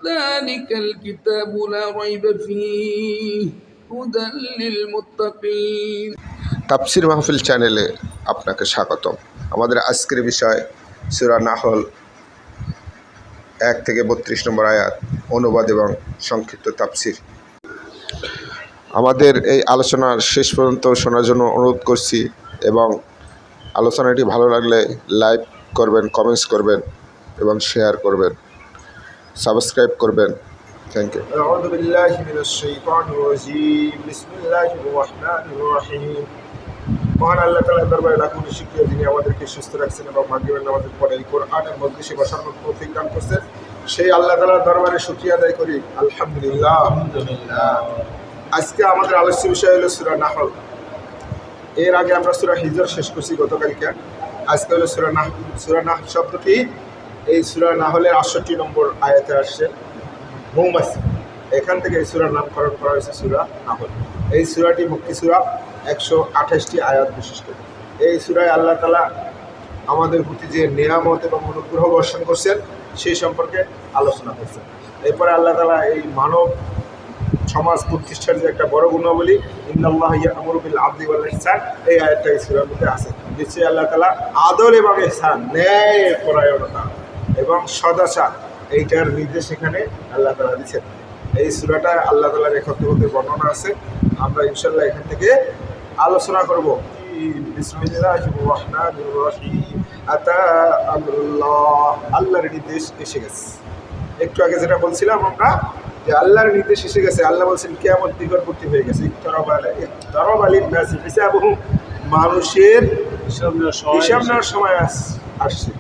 ذلك الكتاب لا ريب فيه هدى للمتقين। তাফসীর মাহফিল চ্যানেলে আপনাকে স্বাগতম। আমাদের আজকের বিষয় সূরা নাহল 1 থেকে 32 নম্বর আয়াত, অনুবাদ এবং সংক্ষিপ্ত তাফসীর। আমাদের এই আলোচনার শেষ পর্যন্ত শোনার জন্য অনুরোধ করছি এবং আলোচনাটি ভালো লাগলে লাইক করবেন, কমেন্টস করবেন এবং শেয়ার করবেন, সাবস্ক্রাইব করবেন। Thank you. أعوذ بالله من الشيطان الرجيم بسم الله الرحمن الرحيم। মহান আল্লাহ তাআলার দরবারে লাখ কোটি শুকরিয়া, যিনি আমাদেরকে সুস্থ রাখছেন এবং মাগরিবের নামাজের পরে এই কোরআনের মজলিসে বসার তৌফিক দান করছেন। সেই আল্লাহ তাআলার দরবারে শুকরিয়া আদায় করি, আলহামদুলিল্লাহ। আজকে আমাদের আলোচ্য বিষয় হলো সূরা নাহল। এর আগে আমরা সূরা হিজর শেষ করছি গতকালকে। আজকে হলো সূরা নাহল। সূরা নাহল শব্দটি এই সূরা নাহলের 68 নম্বর আয়াতে আসছে, মৌমাছি। এখান থেকে এই সূরার নামকরণ করা হয়েছে সূরা নাহল। এই সূরাটি মক্কি সূরা, 128টি আয়াত বিশিষ্ট। এই সূরায় আল্লাহ তাআলা আমাদের প্রতি যে নিয়ামত এবং অনুগ্রহ বর্ষণ করছেন সেই সম্পর্কে আলোচনা করছেন। এরপরে আল্লাহ তাআলা এই মানব সমাজ প্রতিষ্ঠার যে একটা বড় গুণাবলী, ইন্নাল্লাহা ইয়া'মুরু বিল আদলি ওয়াল ইহসান, এই আয়াতটা এই সূরার মধ্যে আছে। নিশ্চয়ই আল্লাহ তাআলা আদল এবং ইহসান, ন্যায় পরায়ণতা এবং সদাচার, এইটার নির্দেশ এখানে আল্লাহ তাআলা দিচ্ছেন। এই সূরাটা আল্লাহ তাআলার একত্ববোধের বর্ণনা আছে। আমরা ইনশাআল্লাহ এখান থেকে আলোচনা করব। বিসমিল্লাহির রহমানির রহিম। আতা আমরুল্লাহ, আল্লাহর নির্দেশ এসে গেছে। একটু আগে যেটা বলছিলাম আমরা, যে আল্লাহর নির্দেশ এসে গেছে। আল্লাহ বলছেন কিয়ামত নিকটবর্তী হয়ে গেছে। ইকতারাবা লিন-নাসি হিসাবুহুম, মানুষের হিসাব নেওয়ার সময় আসছে।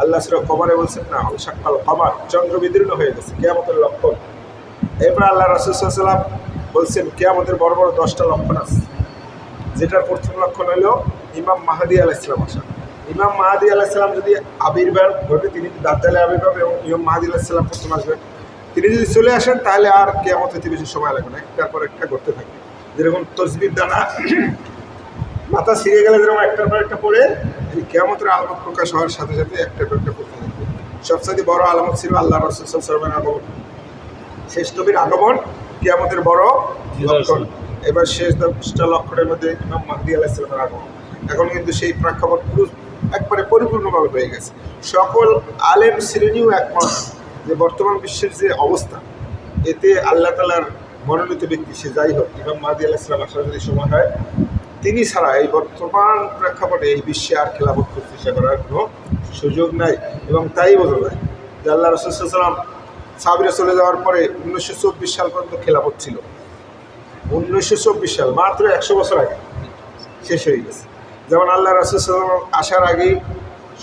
আল্লাহ সূরা কমারে বলছেন না, শাক্কাল কমার, চন্দ্র বিদীর্ণ হয়ে গেছে, কিয়ামতের লক্ষণ। এরপর আল্লাহ রাসূল সাল্লাল্লাহু আলাইহি ওয়াসাল্লাম বলছেন কিয়ামতের বড় বড় 10টা লক্ষণ আছে, যেটার প্রথম লক্ষণ হলো ইমাম মাহদী আলাইহিস সালাম আসা। ইমাম মাহদী আলাইহিস সালাম যদি আবির্ভাব ঘটে, তিনি দাজ্জালের আবির্ভাব এবং ইমাম মাহদী আলাইহিস সালাম প্রথম আসবেন। তিনি যদি চলে আসেন তাহলে আর কিয়ামত হতে বেশি সময় লাগবে না, একটার পর একটা ঘটতে থাকবে। যেরকম তসবির দানা মাথা ছিঁড়ে গেলে যেরকম একটার পর একটা পড়ে, এই কিয়ামতের আলামত প্রকাশ হওয়ার সাথে সাথে একটার পর একটা পড়তে থাকবে। সবচেয়ে বড় আলামত ছিল আল্লাহ রাসূল সাল্লাল্লাহু আলাইহি ওয়াসাল্লামের আগমন, শেষ নবীর আগমন কিয়ামতের বড় লক্ষণ। এবার শেষ 10টা লক্ষণের মধ্যে ইমাম মাহদী আলাইহিস সালামের আগমন। এখন কিন্তু সেই প্রেক্ষাপট একবারে পরিপূর্ণভাবে হয়ে গেছে। সকল আলেম শ্রেণীও একমত যে বর্তমান বিশ্বের যে অবস্থা, এতে আল্লাহ তাআলার মনোনীত ব্যক্তি, সে যাই হোক, ইমাম মাহদী আলাইহিস সালাম আসার যদি সময় হয়, তিনি ছাড়া এই বর্তমান প্রেক্ষাপটে এই বিশ্বে আর খেলাফত প্রতিষ্ঠা করার কোনো সুযোগ নাই। এবং তাই বোঝা যায় যে আল্লাহ রাসূল সাল্লাল্লাহু আলাইহি ওয়াসাল্লাম সাহাবীরা চলে যাওয়ার পরে 1924 সাল পর্যন্ত খেলাফত ছিল। 1924 সাল, মাত্র 100 বছর আগে শেষ হয়ে গেছে। যেমন আল্লাহ রাসূল সাল্লাল্লাহু আলাইহি ওয়াসাল্লাম আসার আগেই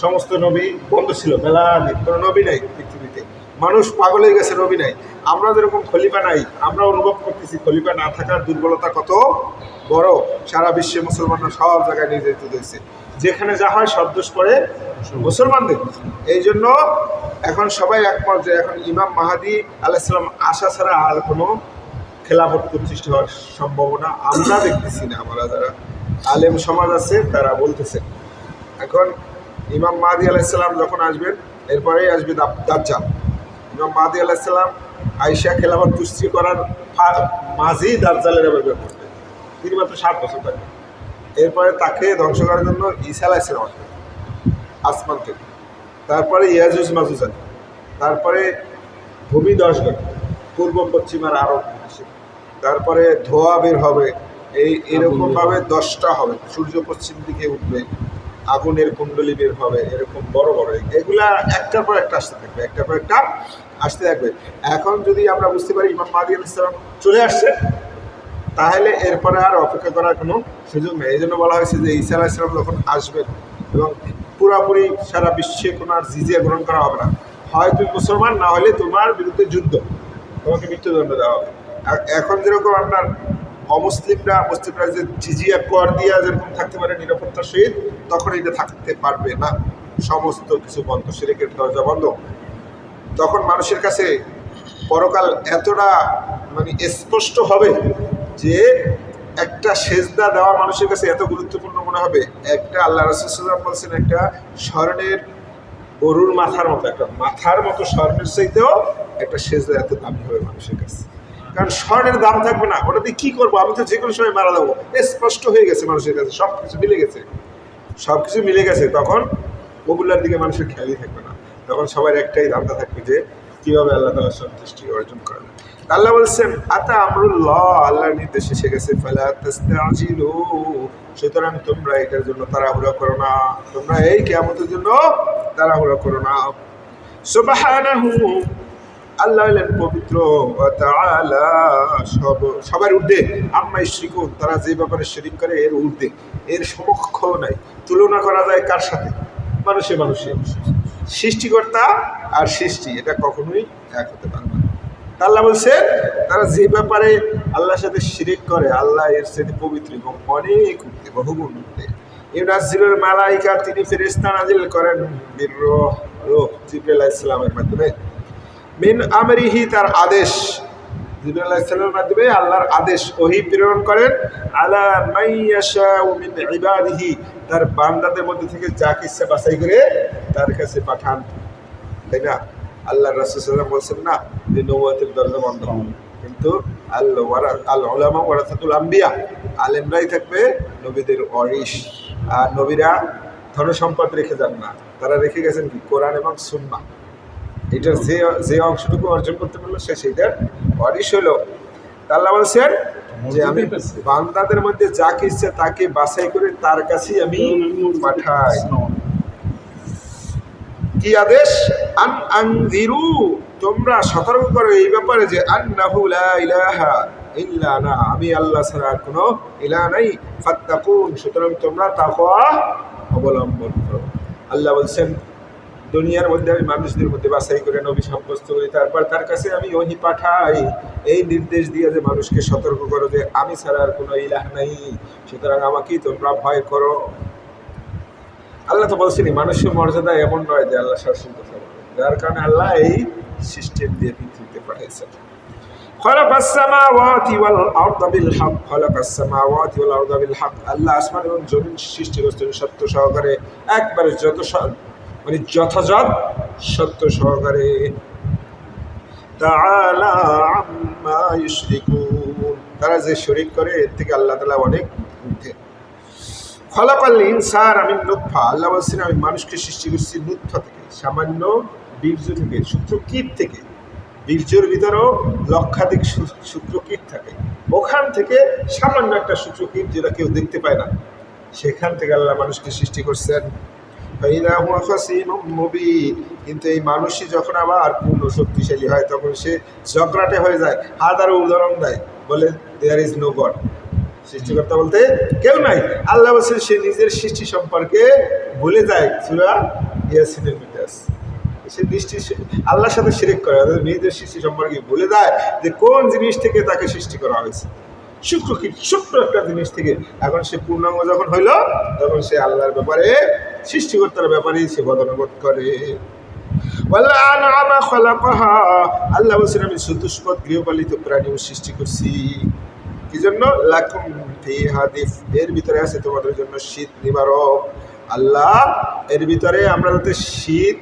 সমস্ত নবী বন্ধ ছিল, মেলা কোনো নবী নাই পৃথিবীতে। মানুষ পাগল হয়ে গেছে, নবী নাই। আমরা যেরকম খলিফা নাই, আমরা অনুভব করতেছি খলিফা না থাকার দুর্বলতা কত বড়। সারা বিশ্বে মুসলমানরা সব জায়গায় নির্যাতিত হয়েছে, যেখানে যা হয় সব দোষ পড়ে মুসলমানদের। এই জন্য এখন সবাই একমত যে এখন ইমাম মাহদী আলাইহিস সালাম আসা ছাড়া আর কোনো খেলাফত প্রতিষ্ঠা হওয়ার সম্ভাবনা আমরা দেখতেছি না। আমরা যারা আলেম সমাজ আছে তারা বলতেছে এখন ইমাম মাহদী আলাইহিস সালাম যখন আসবেন, এরপরেই আসবে দাজ্জাল। ইমাম মাহদী আলাইহিস সালাম আয়েশা খেলাফত প্রতিষ্ঠা করার মাঝেই দাজ্জালের আবির্ভাব করবেন। তিনি মাত্র 7 বছর থাকবেন। এরপরে তাকে ধ্বংস করার জন্য ঈসা আলাইহিস সালাম আসবেন আসমান থেকে। তারপরে ইয়াজুজ মাজুজ আসবে। তারপরে ভূমি ধস হবে, পূর্ব পশ্চিমার আরব আসে। তারপরে ধোঁয়া বের হবে, এরকমভাবে 10টা হবে। সূর্য পশ্চিম দিকে উঠবে, আগুনের কুণ্ডলী বের হবে, এরকম বড় বড়। এগুলা একটার পর একটা আসতে থাকবে, একটার পর একটা আসতে থাকবে। এখন যদি আমরা বুঝতে পারি ইমাম মাহদী আলাইহিস সালাম চলে আসছে, তাহলে এরপরে আর অপেক্ষা করার কোনো সুযোগ নেই। এই জন্য বলা হয়েছে যে ঈসা আলাইহিস সালাম যখন আসবেন এবং পুরাপুরি সারা বিশ্বে কোনো আর জিজিয়া গ্রহণ করা হবে না। হয় তুমি মুসলমান, না হলে তোমার বিরুদ্ধে যুদ্ধ, তোমাকে মৃত্যুদণ্ড দেওয়া হবে। এখন যেরকম আপনার মুসলিমরা যে জিজিয়া কর দিয়া যেরকম থাকতে পারে নিরাপত্তার সহিত, তখন এটা থাকতে পারবে না। সমস্ত কিছু বন্ধ, শিরকের দরজা বন্ধ। তখন মানুষের কাছে পরকাল এতটা স্পষ্ট হবে যে একটা সেজদা দেওয়া মানুষের কাছে এত গুরুত্বপূর্ণ মনে হবে। একটা আল্লাহ রাসূল সাল্লাল্লাহু আলাইহি ওয়াসাল্লাম বলছেন, একটা স্বর্ণের গরুর মাথার মতো, একটা মাথার মতো স্বর্ণের চাইতেও একটা সেজদা এত দামি হবে মানুষের কাছে। কারণ স্বর্ণের দাম থাকবে না, ওটা দিয়ে কি করবো, আমি তো যে কোনো সময় মারা যাবো, স্পষ্ট হয়ে গেছে মানুষের কাছে, সব কিছু মিলে গেছে, সব কিছু মিলে গেছে। তখন ওগুলার দিকে মানুষের খেয়ালই থাকবে না, তখন সবার একটাই ধান্দা থাকবে যে কীভাবে আল্লাহ তাআলার সন্তুষ্টি অর্জন করা যায়। আল্লাহ বলছেন আতা আমরুল্লাহ, আল্লাহর নির্দেশ এসে গেছে, ফালা তাস্তাজিলু, সুতরাং তোমরা এটার জন্য তাড়াহুড়া করো না, তোমরা এই কিয়ামতের জন্য তাড়াহুড়া করো না। সুবহানাহু, আল্লাহ হলেন পবিত্র, ওয়া তাআলা, সবার ঊর্ধ্বে, আম্মা ইউশরিকুন, তারা যে ব্যাপারে শিরিক করে এর ঊর্ধ্বে, এর সমকক্ষ নাই। তুলনা করা যায় কার সাথে? মানুষে। সৃষ্টিকর্তা আর সৃষ্টি এটা কখনোই এক হতে পারে না। আল্লাহ বলছে তারা যে ব্যাপারে আল্লাহর সাথে শিরিক করে, আল্লাহ এর সাথে পবিত্র এবং অনেক ঊর্ধ্বে, বহুগুণ ঊর্ধ্বে। ইউনাজ্জিলুল মালাইকা, তিনি ফেরেশতা নাজিল করেন, রূহ জিবরাইল আলাইহিস সালামের মাধ্যমে, মিন আমরিহি, তার আদেশ, জিবরাইল আলাইহিস সালামের মাধ্যমে আল্লাহর আদেশ, ওহী প্রেরণ করেন, আলা মাইয়াশাউ মিন ইবাদিহি, তার বান্দাদের মধ্যে থেকে যাকে ইচ্ছা বাছাই করে তার কাছে পাঠান, তাই না? আল্লাহ রাসূল সাল্লাল্লাহু আলাইহি ওয়াসাল্লাম বলছেন না যে নবুয়তের দরজা বন্ধ, কিন্তু আল উলামা ওয়ারাসাতুল আম্বিয়া, আলেমরাই থাকবে নবীদের ওয়ারিস। আর নবীরা ধন সম্পদ রেখে যান না, তারা রেখে গেছেন কি? কোরআন এবং সুন্নাহ। এটার যে অংশটুকু অর্জন করতে পারলো সে সেইটার ওয়ারিস হলো। আল্লাহ বলছেন যে আমি বান্দাদের মধ্যে যাকে ইচ্ছে তাকে বাছাই করে তার কাছেই আমি পাঠাই। কি আদেশ? আনজিরু, তোমরা সতর্ক করো এই ব্যাপারে যে আন্নাহু লা ইলাহা ইল্লা আনা, আমি আল্লাহ ছাড়া আর কোনো ইলাহ নাই, ফাত্তাকুন, সুতরাং তোমরা তাকওয়া অবলম্বন করো। আল্লাহ বলছেন দুনিয়ার মধ্যে আমি মানুষদের মধ্যে বাছাই করে নবী সাব্যস্ত করি, তারপর তার কাছে আমি ওহী পাঠাই, এই নির্দেশ দিয়ে যে মানুষকে সতর্ক করো যে আমি ছাড়া আর কোনো ইলাহ নাই, সুতরাং আমাকেই তোমরা ভয় করো। আল্লাহ তো বলছেনি মানুষের মর্যাদা এমন নয় যে আল্লাহ শাসন কথা বলবে, যার কারণে আল্লাহ এই সিস্টেম দিয়ে পৃথিবীতে পাঠিয়েছেন। খালাকাস সামাওয়াতি ওয়াল আরদা বিল হক, খালাকাস সামাওয়াতি ওয়াল আরদা বিল হক, আল্লাহ আসমান এবং জমিন সৃষ্টি করেছেন সত্য সহকারে, একবারে যথাযথ সত্য সহকারে। তাআলা আম্মা ইউশরিকুন, তারা যে শরীক করে এর থেকে আল্লাহ তাআলা অনেক ঊর্ধ্বে। খলাকাল ইনসানা মিন নুতফা, আল্লাহ বলছেন আমি মানুষকে সৃষ্টি করছি নুতফা থেকে, সামান্য বীর্য থেকে, সূত্রকীট থেকে। বীর্যের ভিতরেও লক্ষাধিক সূত্রকীট থাকে, ওখান থেকে সামান্য একটা সূত্রকীট যেটা কেউ দেখতে পায় না, সেখান থেকে আল্লাহ মানুষকে সৃষ্টি করছেন। কিন্তু এই মানুষই যখন আবার পূর্ণ শক্তিশালী হয় তখন সে ঝগড়াটে হয়ে যায়। হাজারো উদাহরণ দেয়, বলে দেয়ার ইজ নো গড, সৃষ্টিকর্তা বলতে কেউ নাই। আল্লাহ বলছেন সে নিজের সৃষ্টি সম্পর্কে ভুলে যায়, সূরা ইয়াসিনের মধ্যে আছে। সে আল্লাহর সাথে শিরক করে, নিজের সৃষ্টি সম্পর্কে ভুলে যায় যে কোন জিনিস থেকে তাকে সৃষ্টি করা হয়েছে, শুক্রকীট, ছোট্ট একটা জিনিস থেকে। এখন সে পূর্ণাঙ্গ যখন হইল তখন সে আল্লাহর ব্যাপারে, সৃষ্টিকর্তার ব্যাপারে সে বদনবোধ করে। আল্লাহ বলছেন আমি চতুষ্পদ গৃহপালিত প্রাণীও সৃষ্টি করছি, কি জন্য? লাকুম ফিহা দিফ, এর ভিতরে আছে তোমাদের জন্য শীত নিবারক। আল্লাহ এর ভিতরে আমরা যাতে শীত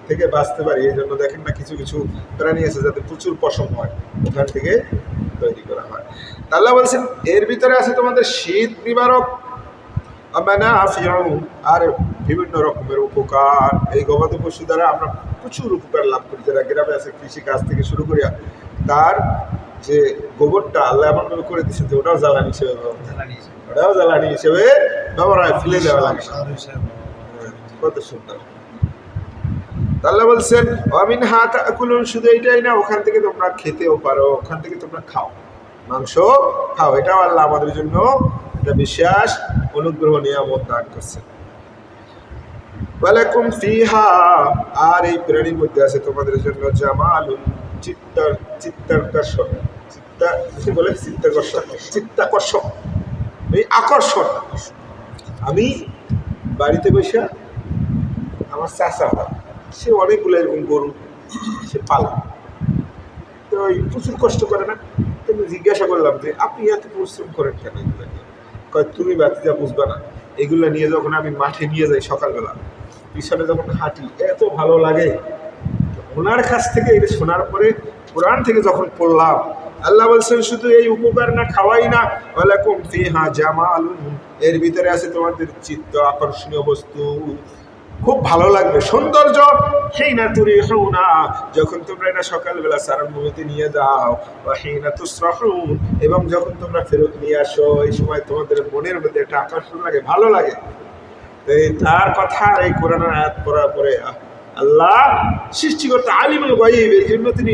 থেকে বাঁচতে পারি এই জন্য দেখেন না কিছু কিছু প্রাণী আছে যাতে প্রচুর পশম হয়, ওখান থেকে তৈরি করা হয়। আল্লাহ বলছেন এর ভিতরে আছে তোমাদের শীত নিবারক, আর বিভিন্ন রকমের উপকার। এই গবাদি পশু দ্বারা আমরা প্রচুর উপকার লাভ করি, যারা গ্রামে আছে কৃষি কাজ থেকে শুরু করিয়া তার যে গোবরটা আল্লাহ এমনভাবে করে দিচ্ছে যে ওটাও জ্বালানি হিসেবে ব্যবহার হয়, ফেলে দেওয়া লাগে। কত সুন্দর। আল্লাহ বলছেন ওয়ামিনহা তাকুলুন, শুধু এইটাই না, ওখান থেকে তোমরা খেতেও পারো, ওখান থেকে তোমরা খাও, মাংস খাও। এটাও আল্লাহ আমাদের জন্য একটা বিশেষ অনুগ্রহ নিয়ামত দান করছেন। ওয়ালাকুম ফিহা, আর এই প্রাণীর মধ্যে আছে তোমাদের জন্য জামালুন, চিত্তাকর্ষণ, এই আকর্ষণ। আমি বাড়িতে বসে আমার চাচা হয়, সে অনেকগুলো এরকম গরু সে পালে, তো প্রচুর কষ্ট করে না। তুমি জিজ্ঞাসা করলাম যে আপনি এত পরিশ্রম করেন কেন এগুলো নিয়ে? কয় তুমি বাতিজা বুঝবা না, এগুলো নিয়ে যখন আমি মাঠে নিয়ে যাই সকালবেলা, পিছনে যখন হাঁটি এত ভালো লাগে। ওনার কাছ থেকে এটা শোনার পরে কোরআন থেকে যখন পড়লাম, আল্লাহ বলছেন শুধু এই উপকার না, খাওয়াই না, ওয়ালাকুম ফিহা জামালুন, এর ভিতরে আছে তোমাদের চিত্ত আকর্ষণীয় বস্তু, খুব ভালো লাগবে, সৌন্দর্য। হিনা তুরিহুনা, যখন তোমরা এটা সকালবেলা সারানভূমিতে নিয়ে যাও, ওয়া হিনা তুসরাহুন, এবং যখন তোমরা ফেরত নিয়ে আসো, এই সময় তোমাদের মনের মধ্যে একটা আকর্ষণ লাগে, ভালো লাগে। এই তার কথা এই কোরআনের আয়াত পড়ার পরে আল্লাহ সৃষ্টিকর্তা আলিমুল গায়ব, এই জন্য তিনি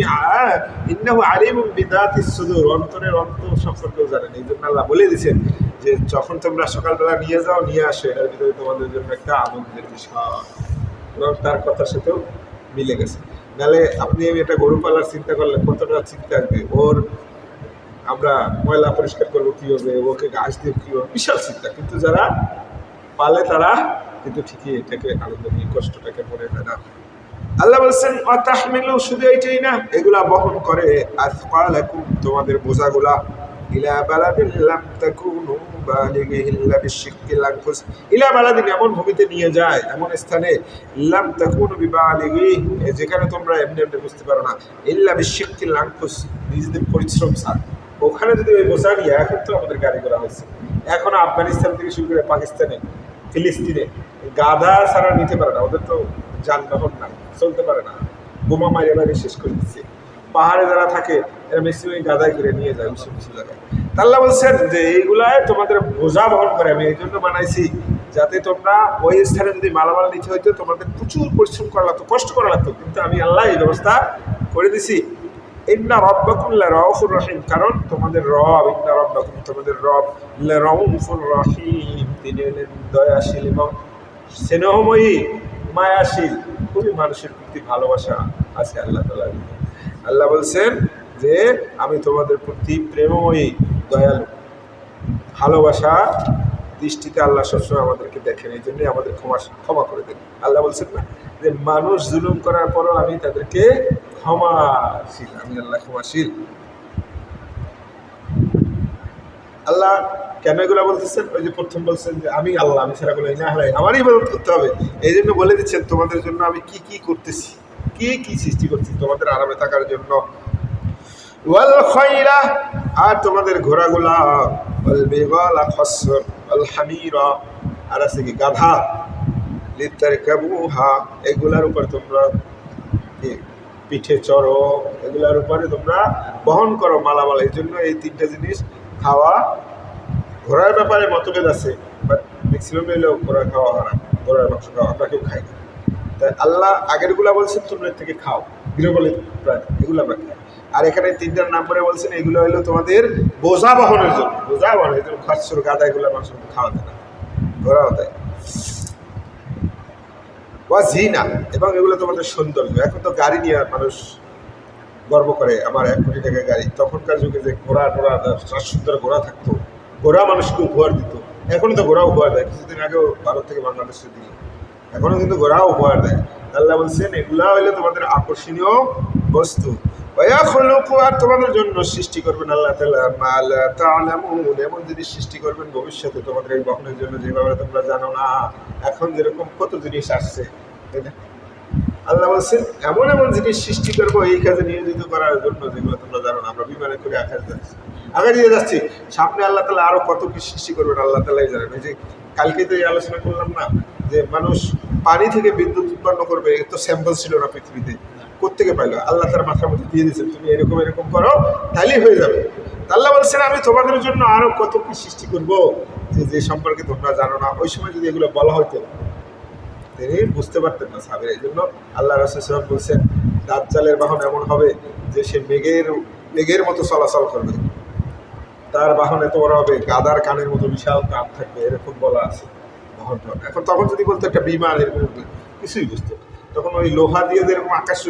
ইন্নাহু আলিমুম বিদাতিস সুদূর, অন্তরের অন্তর সম্পর্কেও জানেন। এই জন্য আল্লাহ বলে দিয়েছেন যে যখন তোমরা সকালবেলা নিয়ে যাও, নিয়ে আসো, এর ভিতরে তোমাদের জন্য একটা আনন্দের বিষয়। এবং তার কথার সাথেও মিলে গেছে। নাহলে আপনি আমি একটা গরু পালার চিন্তা করলে কতটা চিন্তা আসবে, ওর আমরা ময়লা পরিষ্কার করবো কীভাবে, ওকে ঘাস দিয়ে কীভাবে, বিশাল চিন্তা। কিন্তু যারা পালে তারা কিন্তু ঠিকই এটাকে আনন্দ নিয়ে কষ্টটাকে মনে হয় না। আল্লাহ বলছেন ওয়াতাহমিলু, শুধু এইটাই না, এগুলা বহন করে আসফালাকুম, তোমাদের বোঝাগুলা, ইলা বালাদিন লাম তাকুনু বালিগিহি ইল্লা বিশিক্কিল আনফুস, ইলা বালাদিন, এমন ভূমিতে নিয়ে যায়, এমন স্থানে, লাম তাকুনু বিবালিগিহি, যেখানে তোমরা এমনি এমনি বুঝতে পারো না, ইল্লা বিশিক্কিল আনফুস, নিজেদের পরিশ্রম ছাড়া। ওখানে যদি ওই বোঝা নিয়ে, এখন তো আমাদের গাড়ি করা হয়েছে, এখন আফগানিস্তান থেকে শুরু করে পাকিস্তানে, ফিলিস্তিনে গাধা ছাড়া নিতে পারে না, ওদের তো যানবাহন না, চলতে পারে না, বোমা মাইরে মাইরে শেষ করে দিচ্ছে। পাহাড়ে যারা থাকে এরা ম্যাক্সিমাম গাদায় করে নিয়ে যায় উঁচু উঁচু জায়গায়। আল্লাহ বলছেন যে এইগুলায় তোমাদের বোঝা বহন করে, আমি এই জন্য বানাইছি যাতে তোমরা ওই স্থানে যদি মালামাল নিতে হইতো তোমাদের প্রচুর পরিশ্রম করা লাগতো, কষ্ট করা লাগতো, কিন্তু আমি আল্লাহ এই ব্যবস্থা করে দিছি। ইন্না রব্বাকুম লারাউফুর রহিম, কারণ তোমাদের রব, ইন্না রব্বাকুম, তোমাদের রব, লারাউফুর রহিম, তিনি হলেন দয়াশীল এবং স্নেহময়ী, মায়াশীল, খুবই মানুষের প্রতি ভালোবাসা আছে আল্লাহ তাআলার। আল্লাহ বলছেন যে আমি তোমাদের প্রতি প্রেমময়ী, দয়ালু, ভালোবাসা দৃষ্টিতে আল্লাহ সবসময় আমাদেরকে দেখেন, এই জন্যই আমাদের ক্ষমা করে দেন। আল্লাহ বলছেন না যে মানুষ জুলুম করার পরও আমি তাদেরকে ক্ষমাশীল, আমি আল্লাহ ক্ষমাশীল। আল্লাহ কেন এগুলো বলতেছেন? ওই যে প্রথম বলছেন যে আমি আল্লাহ, আমি ছাড়া কোনো ইলাহ নাই, আমারই ইবাদত করতে হবে। এই জন্য বলে দিচ্ছেন তোমাদের জন্য আমি কি কি করতেছি, কি কি সৃষ্টি করছি তোমাদের আরামে থাকার জন্য। ওয়াল খাইরা, আর তোমাদের ঘোড়াগুলা, ওয়াল বিগালা খসর, ওয়াল হামিরা, আর আছে কি গাধা, লিতারকাবুহা, এগুলার উপর তোমরা পিঠে চড়ো, এগুলার উপরে তোমরা বহন করো মালামাল। এই জন্য এই তিনটা জিনিস খাওয়া, ঘোড়ার ব্যাপারে মতভেদ আছে, বাট ম্যাক্সিমাম হলেও ঘোড়া খাওয়া হারাম, ঘোড়ার মাংস খাওয়া আমরা কেউ খাই না। তাই আল্লাহ আগেরগুলা বলছেন তোমরা এর থেকে খাও, গৃহপালিত প্রাণী, এগুলো আমরা খাই। আর এখানে তিনটার নাম করে বলছেন এগুলো হলো তোমাদের বোঝা বহনের জন্য, বোঝা বহনের জন্য। খচ্চর, গাদা, এগুলো মাংস খাওয়া যায় না, ঘোড়াও দেয়। ওয়া জিনা, এবং এগুলো তোমাদের সৌন্দর্য। এখন তো গাড়ি নিয়ে মানুষ গর্ব করে, আমার 1 কোটি টাকার গাড়ি। তখনকার যুগে যে ঘোড়া টোড়া, সুন্দর ঘোড়া থাকতো, ঘোড়া মানুষকে উপহার দিত। এখনও তো ঘোড়া উপহার দেয়, কিছুদিন আগেও ভারত থেকে বাংলাদেশে দিল, এখনও কিন্তু ঘোড়া উপহার দেয়। আল্লাহ বলছেন এগুলা হইলে তোমাদের আকর্ষণীয় বস্তু। আর তোমাদের জন্য সৃষ্টি করবেন আল্লাহ তাআলা মা লা তা'লামুন, এমন জিনিস সৃষ্টি করবেন ভবিষ্যতে তোমাদের এই বহনের জন্য যেভাবে তোমরা জানো না। এখন যেরকম কত জিনিস আসছে, তাই না? আল্লাহ বলছেন এমন এমন জিনিস সৃষ্টি করবো এই কাজে নিয়োজিত করার জন্য যেগুলো তোমরা জানো না। আমরা বিমানে করে আগে দিয়ে যাচ্ছি, সামনে আল্লাহ তাআলা আরো কত কি সৃষ্টি করবেন আল্লাহ তাআলাই জানেন। এই যে কালকে তো এই আলোচনা করলাম না যে মানুষ পানি থেকে বিদ্যুৎ উৎপন্ন করবে, এর তো স্যাম্পল ছিল না পৃথিবীতে, কোত্থেকে পাইলো? আল্লাহ তার মাথার মধ্যে দিয়ে দিয়েছেন, তুমি এরকম এরকম করো, তাহলেই হয়ে যাবে। আল্লাহ বলছেন আমি তোমাদের জন্য আরো কত কি সৃষ্টি করবো যে সম্পর্কে তোমরা জানো না। ওই সময় যদি এগুলো বলা হয়তো তিনি বুঝতে পারতেন না সাহাবীরা। এই জন্য আল্লাহ রাসূল সাল্লাল্লাহু আলাইহি ওয়াসাল্লাম বলছেন দাজ্জালের বাহন এমন হবে যে সে মেঘের মতো চলাচল করবে, তার বাহন এত বড় হবে, গাদার কানের মতো বিশাল কান থাকবে, এরকম বলা আছে বাহনটা। এখন তখন যদি বলতো একটা বিমান, এরকম কিছুই বুঝতো। তখন ওই লোহা দিয়ে যেরকম আকাশ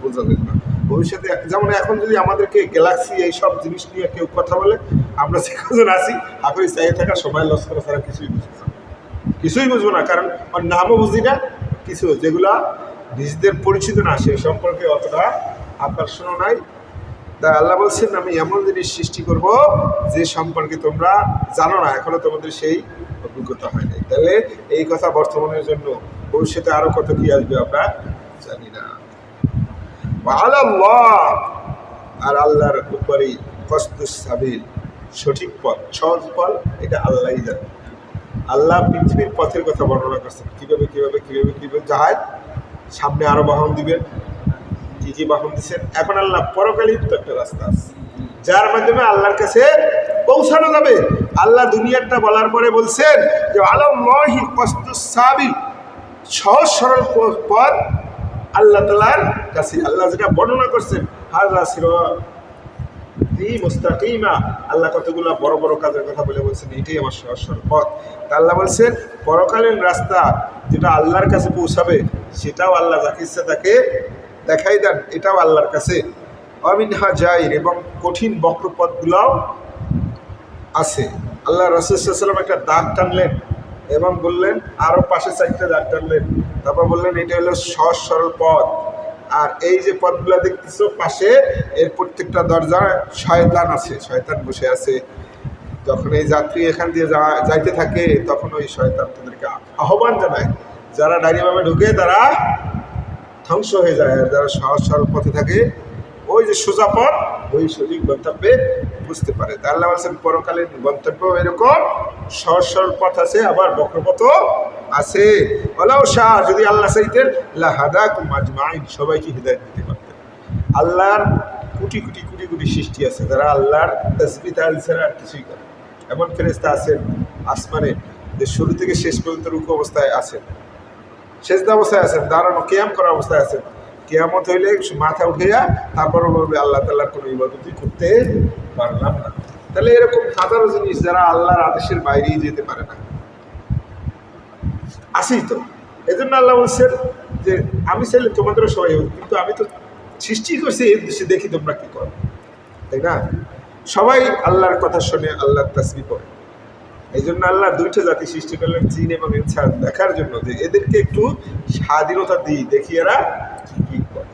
বোঝা যেত না। ভবিষ্যতে যেমন এখন যদি আমাদেরকে গ্যালাক্সি এইসব জিনিস নিয়ে কেউ কথা বলে, আমরা যে কজন আছি হাফিজ চাই থাকা সবাই লস করা ছাড়া কিছুই বুঝবো না, কারণ ওর নামও বুঝি না, কিছু যেগুলা নিজেদের পরিচিত না সেই সম্পর্কে অতটা আকর্ষণ নাই। তাই আল্লাহ বলছেন আমি এমন জিনিস সৃষ্টি করব যে সম্পর্কে তোমরা জানো না, এখনো তোমাদের সেই অভিজ্ঞতা হয় নাই। তাহলে এই কথা বর্তমানের জন্য ভবিষ্যতে আরো কত কি আসবে আমরা জানি না। আল্লাহ, আর আল্লাহর উপরেই কসদুস সাবিল, সঠিক পথ, সহজ পথ, এটা আল্লাহই জানে। আল্লাহ পৃথিবীর পথের কথা বর্ণনা করছেন, কিভাবে কিভাবে কিভাবে কিভাবে জাহাজ সামনে আরো বাহন দিবেন, কি কি বাহন দিচ্ছেন। এখন আল্লাহ পরকালীন তো একটা রাস্তা আছে যার মাধ্যমে আল্লাহর কাছে পৌঁছানো যাবে। আল্লাহ দুনিয়াটা বলার পরে বলছেন যে আলাল্লাহি কসদুস সাবিল, সহজ সরল পথ আল্লাহ তাআলার কাছে। আল্লাহ যেটা বর্ণনা করছেন হাযা সিরাতি মুস্তাকিমা, আল্লাহ কতগুলো বড় বড় কাজের কথা বলে বলছেন এটাই আমার সহজ সরল পথ। তা আল্লাহ বলছেন পরকালীন রাস্তা যেটা আল্লাহর কাছে পৌঁছাবে সেটাও আল্লাহ যাকে ইচ্ছা তাকে দেখাই দেন, এটাও আল্লাহর কাছে। অমিনহা জাইর, এবং কঠিন বক্রপথগুলোও আছে। আল্লাহ রাসূল সাল্লাল্লাহু আলাইহি ওয়াসাল্লাম একটা দাগ টানলেন এবং বললেন, আরও পাশে 4টা দাগ টানলেন, তারপর বললেন এটা হলো সহজ সরল পথ। আর এই যে পথগুলো দেখতেছো পাশে, এর প্রত্যেকটা দরজায় শয়তান আছে, শয়তান বসে আছে। যখন এই যাত্রী এখান দিয়ে যাইতে থাকে তখন ওই শয়তান তাদেরকে আহ্বান জানায়, যারা ডাইরিভাবে ঢুকে তারা ধ্বংস হয়ে যায়, আর যারা সহজ সরল পথে থাকে ওই যে সোজা পথ, ওই সঠিক গন্তব্যে বুঝতে পারে। তা আল্লাহ বলছেন পরকালীন গন্তব্য এরকম সহজ সরল পথ আছে, আবার বক্রপথও আছে। ওয়ালাউ শাহ, যদি আল্লাহ চাইতেন লাহাদাকুম আজমাইন, সবাইকে হিদায়াত দিতে পারতেন। আল্লাহর কোটি কোটি কোটি কোটি সৃষ্টি আছে যারা আল্লাহর তাসবিহ তাহলিল ছাড়া আর কিছুই করে। এমন ফেরেশতা আছেন আসমানে যে শুরু থেকে শেষ পর্যন্ত রুকু অবস্থায় আছেন, সেজদা অবস্থায় আছেন, দাঁড়ানো কিয়াম করা অবস্থায় আছেন। কিয়ামত হইলে মাথা উঠাইয়া তারপরও বলবে আল্লাহ তাআলার কোনো ইবাদতই করতে পারলাম না। তাহলে এরকম হাজারো জিনিস যারা আল্লাহর আদেশের বাইরেই যেতে পারে না, আসেই তো। এই জন্য আল্লাহ বলছেন যে আমি চাইলে তোমাদেরও সবাই হোক, কিন্তু আমি তো সৃষ্টি করছি এই উদ্দেশ্যে, দেখি তোমরা কি করো, তাই না? সবাই আল্লাহর কথা শুনে আল্লাহর তাসবিহ করে। এই জন্য আল্লাহ 2টা জাতি সৃষ্টি করলেন, জিন এবং ইনসান, দেখার জন্য যে এদেরকে একটু স্বাধীনতা দিই, দেখি এরা কি করে।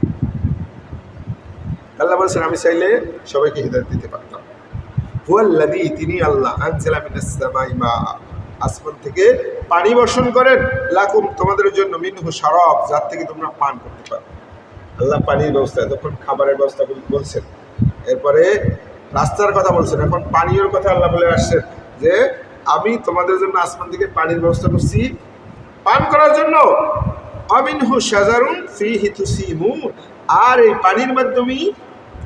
আল্লাহ বলছেন আমি চাইলে সবাইকে হিদায়াত দিতে পারতাম। হুয়াল্লাযী, তিনি আল্লাহ, আনজালা মিনাস সামাই মা, আসমান থেকে পানি বর্ষণ করেন, লাকুম, তোমাদের জন্য, মিনহু শারাব, যার থেকে তোমরা পান করতে পারো। আল্লাহ পানির ব্যবস্থা, তখন খাবারের ব্যবস্থা বলছেন, এরপরে রাস্তার কথা বলছেন, এখন পানীয়র কথা আল্লাহ বলে আসছেন যে আমি তোমাদের জন্য আসমান থেকে পানির ব্যবস্থা করছি পান করার জন্য। অমিনহু শাজারুন ফীহি তুসিমুন, আর এই পানির মাধ্যমেই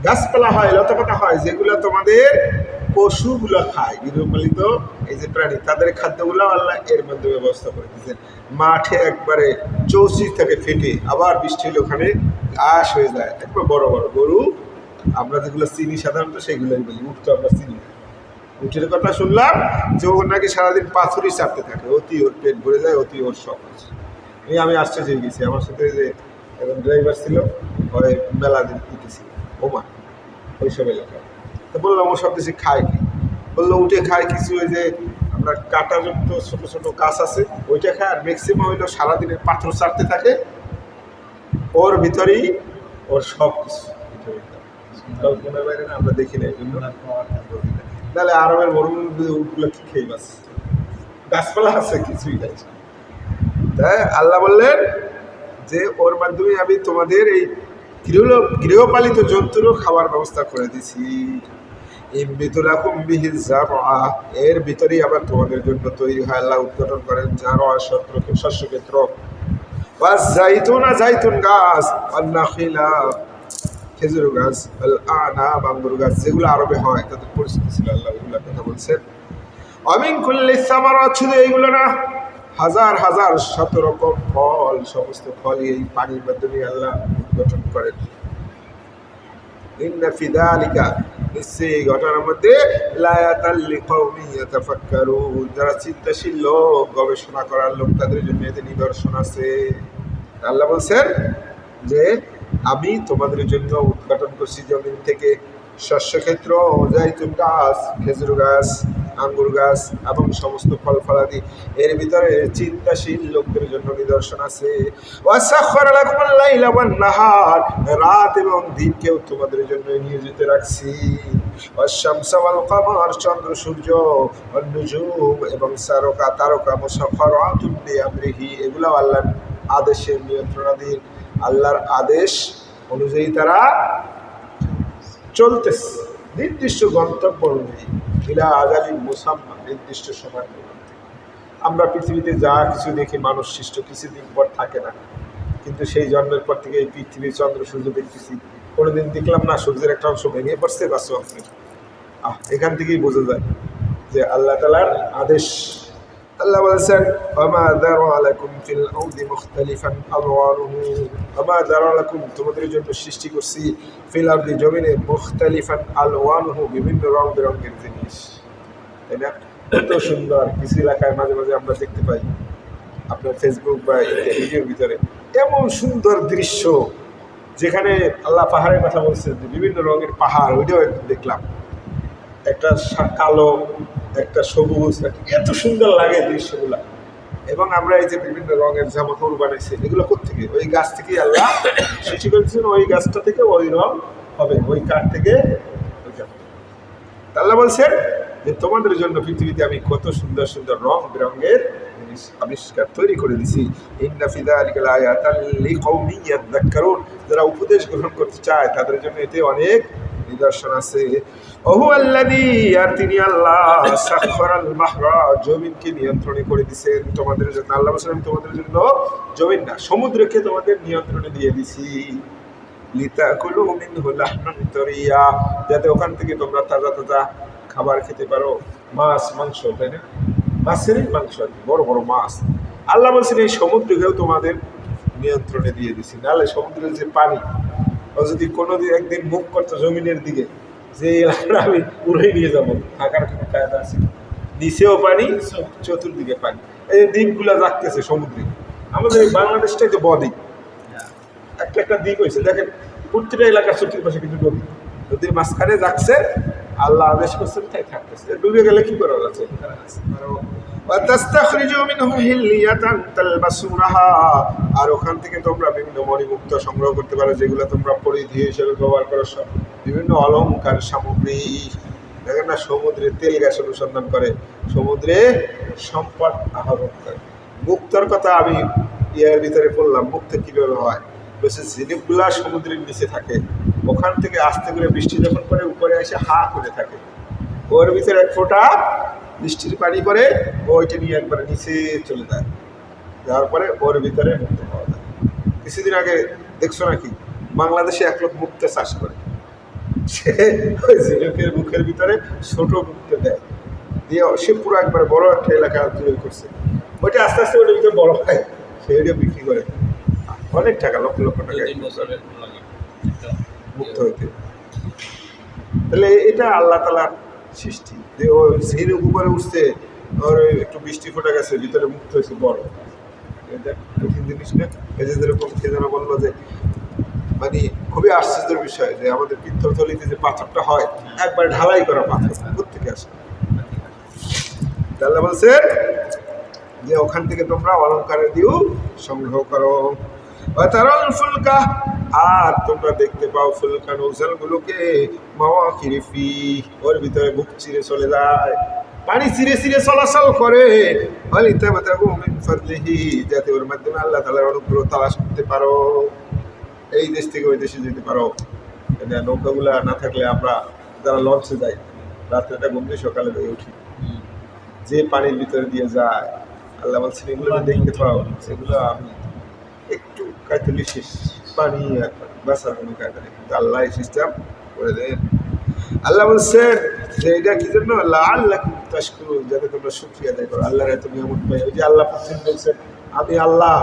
গাছপালা হয়, লতাপাতা হয়, যেগুলো তোমাদের পশুগুলো খায়, গৃহপালিত এই যে প্রাণী, তাদের খাদ্যগুলো আল্লাহ এর মাধ্যমে ব্যবস্থা করে দিয়েছেন। মাঠে একবারে চৌচির থেকে ফেটে, আবার বৃষ্টি হলে ওখানে ঘাস হয়ে যায়, একবার বড় বড় গরু, আমরা যেগুলো চিনি সাধারণত সেগুলোই বলি, উঠ তো আমরা চিনি। উঠের কথা শুনলাম যে ওর নাকি সারাদিন পাথরই চাপতে থাকে, অতি ওর পেট ভরে যায়, অতি ওর শখ আছে। আমি আশ্চর্য হয়ে গেছি, আমার সাথে যে একজন ড্রাইভার ছিল, ওই মেলা দিন দিতেছিল ওমা ওইসব এলাকায়, তো বললাম ও সব কিছু খায় কি? বললো উঠে খায় কিছু, ওই যে আমরা কাঁটাযুক্ত ছোটো ছোটো গাছ আছে ওইটা খায়, আর ম্যাক্সিমাম হইলো সারাদিনের পাথর চাটতে থাকে, ওর ভিতরেই ওর সব কিছু কল্পনার বাইরে না, আমরা দেখি না। এই জন্য তাহলে আরবের মরুভূমির উঠগুলো কি খেয়ে বাস, গাছপালা আছে, কিছুই খাইছে। তাই আল্লাহ বললেন যে ওর মাধ্যমে আমি তোমাদের এই গৃহপালিত জন্তুরও খাবার ব্যবস্থা করে দিছি। এর ভিতরেই আবার তোমাদের জন্য তৈরি হয়, আল্লাহ উদ্ঘাটন করেন শস্য ক্ষেত্র, জাইতুন গাছ, খেজুর গাছ, আনাব, আঙ্গুর গাছ, যেগুলো আরবে হয় তাদের পরিস্থিতি ছিল, আল্লাহ এগুলোর কথা বলছেন। অমিন কুল্লি সামারাত, শুধু এইগুলো না, হাজার হাজার 100 রকম ফল, সমস্ত ফল এই পানির মাধ্যমে আল্লাহ গঠন করেন। ইন্না ফি যালিকা, নিশ্চয়ই এই ঘটনার মধ্যে লায়াতাল লিকাউমিন ইয়াতাফাক্কারুন, যারা চিন্তাশীল লোক, গবেষণা করার লোক, তাদের জন্য এতে নিদর্শন আছে। আল্লাহ বলছেন যে আমি তোমাদের জন্য উদ্ঘাটন করছি জমিন থেকে শস্যক্ষেত্র, জাইতুন গাছ, খেজুর গাছ, আঙ্গুর গাছ এবং সমস্ত ফল ফলাদি, এর ভিতরে চিন্তাশীল লোকদের জন্য নিদর্শন আছে। ওয়াসাখখারা লাকুমুল লাইলা ওয়ান নাহার, রাত এবং দিনকেও তোমাদের জন্য নিয়োজিত রাখছি। ওয়াশ-শামসা ওয়াল কামার, চন্দ্র সূর্য, ওয়ান নুজুম এবং তারকা মুসাখখারাতুন বিআমরিহি, এগুলো আল্লাহর আদেশের নিয়ন্ত্রণাধীন, আল্লাহর আদেশ অনুযায়ী তারা চলতেছে নির্দিষ্ট গন্তব্য অনুযায়ী, ইলা আজালি মুসাম্মা, নির্দিষ্ট সময়। আমরা পৃথিবীতে যা কিছু দেখি মানুষ সৃষ্ট কিছুদিন পর থাকে না, কিন্তু সেই জন্মের পর থেকে এই পৃথিবী চন্দ্র সূর্য দেখতেছি, কোনোদিন দেখলাম না সূর্যের একটা অংশ ভেঙে পড়ছে বা চক্রে। এখান থেকেই বোঝা যায় যে আল্লাহ তাআলার আদেশ। আল্লাহ বলেছেন ওমা যারা লাকুম ফিল আরদি মুখতালিফান আলওয়ানুহু, ওমা যারা লাকুম, তোমাদের জন্য সৃষ্টি করছি, ফিল আরদি, জমিনে, মুখতালিফান আলওয়ানুহু, বিভিন্ন রং বেরঙের জিনিস, তাই না? এত সুন্দর কিছু এলাকায় মাঝে মাঝে আমরা দেখতে পাই আপনার ফেসবুক বা ভিডিওর ভিতরে এমন সুন্দর দৃশ্য, যেখানে আল্লাহ পাহাড়ের কথা বলছেন যে বিভিন্ন রঙের পাহাড়, ওইটাও একটু দেখলাম, একটা কালো, একটা সবুজ, এত সুন্দর লাগে দৃশ্যগুলা। এবং আমরা এই যে বিভিন্ন রঙের জামা কাপড় বানাইছি, এগুলো কোত্থেকে? ওই গাছ থেকেই আল্লাহ সৃষ্টি করেছেন, ওই গাছটা থেকে ওই রং হবে, ওই কাঠ থেকে ওইটা হবে। আল্লাহ বলছেন যে তোমাদের জন্য পৃথিবীতে আমি কত সুন্দর সুন্দর রং বেরঙের জিনিস আবিষ্কার তৈরি করে দিছি। ইন্না ফি যালিকা লাআয়াতান লিকাওমিন ইয়াযাক্কারুন, যারা উপদেশ গ্রহণ করতে চায় তাদের জন্য এতে অনেক নিদর্শন আছে। ওহু আল্লাযী, আর তিনি আল্লাহ, সাখখারাল বাহরা, জমিনকে নিয়ন্ত্রণে করে দিয়েছেন তোমাদের জন্য। আল্লাহ বলেন তোমাদের জন্য জমিন না, সমুদ্রকে তোমাদের নিয়ন্ত্রণে দিয়ে দিছি। লিতাকুলু মিনহু লাহমান তারিয়া, যাতে ওখান থেকে তোমরা তাজা তাজা খাবার খেতে পারো, মাছ মাংস, তাই না? মাছেরই মাংস, বড় বড় মাছ। আল্লাহ বলছেন এই সমুদ্রকেও তোমাদের নিয়ন্ত্রণে দিয়ে দিছি। নাহলে সমুদ্রের যে পানি, ও যদি কোনোদিন একদিন মুখ করতো জমিনের দিকে, যে এলাকাটা আমি উড়ে নিয়ে যাবো, থাকার কোনো কায়দা আছে? নিচেও পানি, চতুর্দিকে পানি, এই দ্বীপগুলা রাখতেছে সমুদ্রে। আমাদের এই বাংলাদেশটাই তো বদ্বীপ, একটা একটা দ্বীপ হয়েছে দেখেন, প্রতিটা এলাকার চতুর্পাশে কিন্তু নদী, নদীর মাঝখানে যাচ্ছে, আল্লাহ আদেশ করছেন তাই থাকতেছে। ডুবে গেলে কি করার আছে? আর ওখান থেকে তোমরা বিভিন্ন মণিমুক্ত সংগ্রহ করতে পারো, যেগুলো তোমরা পরিধি হিসেবে ব্যবহার করো, সব বিভিন্ন অলংকার সামগ্রী। দেখেন না, সমুদ্রে তেল গ্যাস অনুসন্ধান করে, সমুদ্রে সম্পদ আহরণ করে। মুক্তার কথা আমি ইয়ার ভিতরে পড়লাম, মুক্ত কীভাবে হয়? বলছে ঝিনুকগুলা সমুদ্রের নিচে থাকে, ওখান থেকে আস্তে করে বৃষ্টি যখন পরে উপরে এসে হা করে থাকে, ওর ভিতরে এক ফোঁটা বৃষ্টির পানি পরে ওইটা নিয়ে একবার নিচে চলে যায়, যাওয়ার পরে ওর ভিতরে মুক্ত পাওয়া যায়। কিছুদিন আগে দেখছো নাকি বাংলাদেশে এক লোক মুক্ত চাষ করে, সে ওই ঝিনুকের মুখের ভিতরে ছোট মুক্ত দেয়, দিয়ে সে পুরো একবার বড় একটা এলাকা তৈরি করছে, ওইটা আস্তে আস্তে ওটার ভিতরে বড় হয়, সে ওইটা বিক্রি করে অনেক টাকা, লক্ষ লক্ষ টাকা মুক্ত হইতে। তাহলে এটা আল্লাহ তাআলার সৃষ্টি, যে ও ঝিনুক উপরে উঠছে, ওর একটু বৃষ্টি ফোটা গেছে, ভিতরে মুক্ত হয়েছে বড়। এটা কঠিন জিনিস না? এই যে যেরকম কে যেন বললো যে মানে খুবই আশ্চর্যের বিষয় যে আমাদের পিত্তথলিতে যে পাথরটা হয়, একবার ঢালাই করা পাথর, কোত্থেকে আসে? আল্লাহ বলছে যে ওখান থেকে তোমরা অলঙ্কারের দিয়েও সংগ্রহ করো। তারাল ফুলকা, আর তোমরা দেখতে পাও ফুলকা, নৌজালগুলোকে, মাওয়াখিরি ফি, ওর ভিতরে বুক চিরে চলে যায়, পানি চিরে চিরে চলাচল করে, ওয়ালিতাবতাগু মিন ফাদলিহি, যাতে ওর মাধ্যমে আল্লাহ তাআলার অনুগ্রহ তালাশ করতে পারো, এই দেশ থেকে ওই দেশে যেতে পারো। নৌকাগুলা না থাকলে আমরা যারা লঞ্চে যাই, রাত্রেটা ঘুম দিয়ে সকালে হয়ে উঠি, যে পানির ভিতরে দিয়ে যায়, আল্লাহ বলছেন এগুলো দেখতে পাও, সেগুলো আমি একটু কায়তুলি শেষ পানি বাঁচার কোনো কায়দা নেই, কিন্তু আল্লাহ সিস্টেম করে দেন। আল্লাহ বলছেন যে এটা কি জন্য? লাআল্লাকুম তাশকুরুন, যাতে তোমরা শুকরিয়া আদায় করো, আল্লাহর এত নিয়ামত পাই। ওই যে আল্লাহ প্রথম বলছেন আমি আল্লাহ,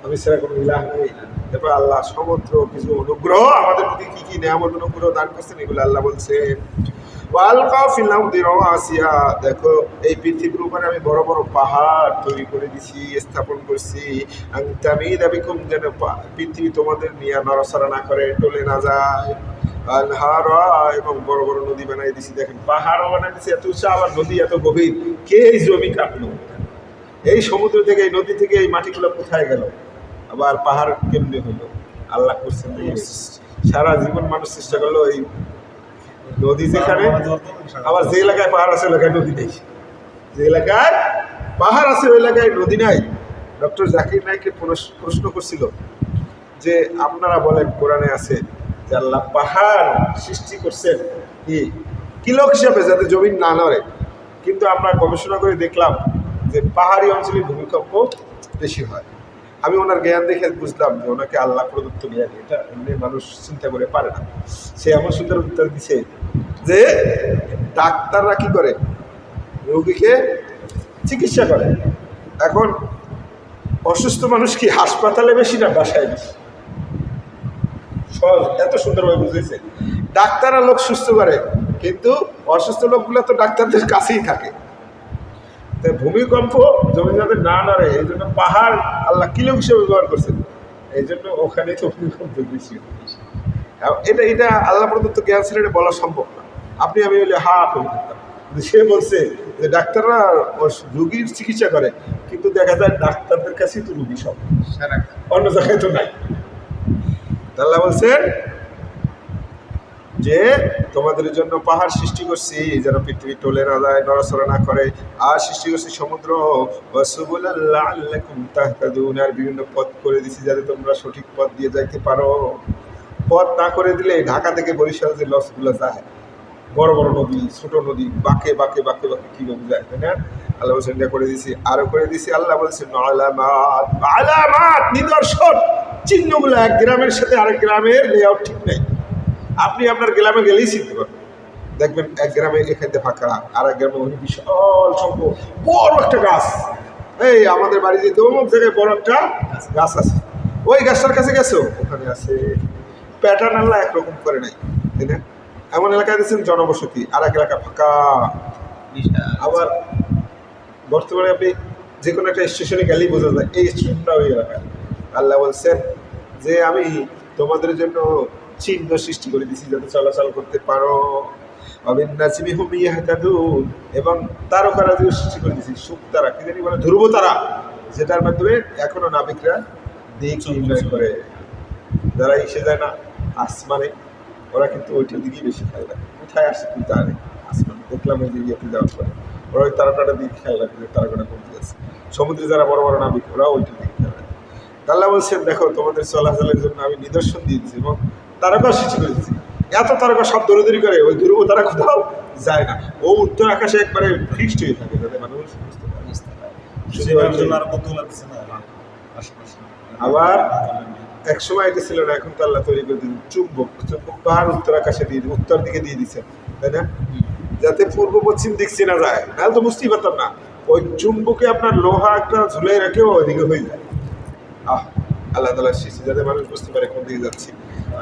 আমি ছাড়া কোনো ইলাহ নেই। এরপর আল্লাহ সমুদ্র কিছু অনুগ্রহ আমাদের প্রতি কি কি নিয়ামত অনুগ্রহ দান করছেন, এগুলো আল্লাহ বলছেন। দেখো এই পৃথিবীর উপরে আমি বড় বড় পাহাড় তৈরি করে দিছি, স্থাপন করছি, যেন পৃথিবী তোমাদের নিয়ে নড়াচড়া না করে, টলে না যায়। এবং বড় বড় নদী বানাই দিছি। দেখেন পাহাড়ও বানাই দিছি এত উঁচা, আবার নদী এত গভীর। কে এই জমি কাটলো? এই সমুদ্র থেকে, এই নদী থেকে এই মাটিগুলো কোথায় গেল? আবার পাহাড় কেমনে হইলো? আল্লাহ করছেন। সারা জীবন মানুষ চেষ্টা করলো এই নদী যেখানে, আবার যে এলাকায় পাহাড় আছে এলাকায় নদী নেই, যে এলাকায় পাহাড় আছে ওই এলাকায় নদী নাই। ডক্টর জাকির নাইককে প্রশ্ন করছিল যে আপনারা বলেন কোরআনে আছে যে আল্লাহ পাহাড় সৃষ্টি করছেন কি লোক হিসাবে যাতে জমিন না নড়ে, কিন্তু আমরা গবেষণা করে দেখলাম যে পাহাড়ি অঞ্চলে ভূমিকম্প বেশি হয়। আমি ওনার জ্ঞান দেখে বুঝলাম যে ওনাকে আল্লাহ প্রদত্ত জ্ঞান, এটা এমনি মানুষ চিন্তা করে পারে না। সে এমন সুন্দর উত্তর দিছে যে ডাক্তাররা কি করে, রোগীকে চিকিৎসা করে। এখন অসুস্থ মানুষ কি হাসপাতালে বেশি না বাসায় বেশি? সহজ, এত সুন্দরভাবে বুঝেছে। ডাক্তাররা লোক সুস্থ করে, কিন্তু অসুস্থ লোকগুলো তো ডাক্তারদের কাছেই থাকে। তাই ভূমিকম্প জমি যাতে না নাড়ে এই জন্য পাহাড় আল্লাহ কিলো হিসেবে ব্যবহার করছেন, এই জন্য ওখানে তো ভূমিকম্প বেশি। এটা আল্লাহ প্রদত্ত জ্ঞান ছিল, এটা বলা সম্ভব না। আপনি আমি বলে হা করে থাকতাম। সে বলছে যে ডাক্তাররা রুগীর চিকিৎসা করে, কিন্তু দেখা যায় ডাক্তারদের কাছেই তো রুগী সব, অন্য জায়গায় তো নাই। আল্লাহ বলছেন যে তোমাদের জন্য পাহাড় সৃষ্টি করছি যেন পৃথিবী টলে না যায়, নড়াচড়া না করে, আর সৃষ্টি করছি সমুদ্র, আর বিভিন্ন পথ করে দিছি যাতে তোমরা সঠিক পথ দিয়ে যাইতে পারো। পথ না করে দিলে ঢাকা থেকে বরিশাল যে লসগুলো যায়, বড় বড় নদী, ছোট নদী, বাঁকে বাঁকে বাঁকে বাঁকে কীভাবে যায়, তাই না? আল্লাহ বলছেন করে দিছি, আরো করে দিছি। আল্লাহ বলছেন আলামাত, আলামাত নিদর্শন, চিহ্নগুলো এক গ্রামের সাথে আরেক গ্রামের লেআউট ঠিক নেই। আপনি আপনার গ্রামে গেলেই চিনতে পারবেন, দেখবেন এক গ্রামে এখানে ফাঁকা, আর এক গ্রামে ওই বিশাল সংখ্যক বড় একটা গাছ। এই আমাদের বাড়ি যেতে অমুক জায়গায় বড় একটা গাছ আছে, ওই গাছটার কাছে গেছো, ওখানে আছে। প্যাটার্ন আল্লাহ একরকম করে নাই, তাই না? এমন এলাকায় দিচ্ছেন জনবসতি, আর এক এলাকা ফাঁকা। আবার বর্তমানে আপনি যে কোনো একটা স্টেশনে গেলেই বোঝা যায় এই স্টেশনটা ওই এলাকায়। আল্লাহ বলছেন যে আমি তোমাদের জন্য চিহ্ন সৃষ্টি করে দিছি যাতে চলাচল করতে পারো, এবং তারকারা যে সৃষ্টি করে দিছি, সুখ তারা কি জানি বলে, ধ্রুব তারা, যেটার মাধ্যমে এখনো নাবিকরা দিক নির্ণয় করে। যারা এসে যায় না আসমানে, ওরা কিন্তু ওইটার দিকেই বেশি খেয়াল রাখে, কোথায় আসছে কিন্তু জানে আসমান, দেখলাম ওই দিকে যাওয়ার পরে ওরা ওই তারকাটার দিকে খেয়াল রাখে যে তারকাটা কোন দিকে আছে। সমুদ্রে যারা বড় বড় নাবিক, ওরা ওইটার দিকে খেয়াল রাখে। আল্লাহ বলছেন দেখো তোমাদের চলাচলের জন্য আমি নিদর্শন দিয়েছি এবং তারকা সৃষ্টি করে দিচ্ছি। এত তারকা সব দৌড়দৌড়ি করে, ওই ধ্রুব তারা কোথাও যায় না, ও উত্তর আকাশে একবারে ফিক্সড হয়ে থাকে যাতে মানুষ বুঝতে পারে। আবার এক সময় এটা ছিল না, এখন তো আল্লাহ তৈরি করে দিন চুম্বক, চুম্বক পাহাড় উত্তর আকাশে দিয়ে উত্তর দিকে দিয়ে দিচ্ছেন, তাই না? যাতে পূর্ব পশ্চিম দিক চেনা যায়, নাহলে তো বুঝতেই পারতাম না। ওই চুম্বকে আপনার লোহা একটা ঝুলাই রাখেও ওইদিকে হয়ে যায়। আল্লাহ তাআলা সৃষ্টি যাতে মানুষ বুঝতে পারে কোন দিকে যাচ্ছি।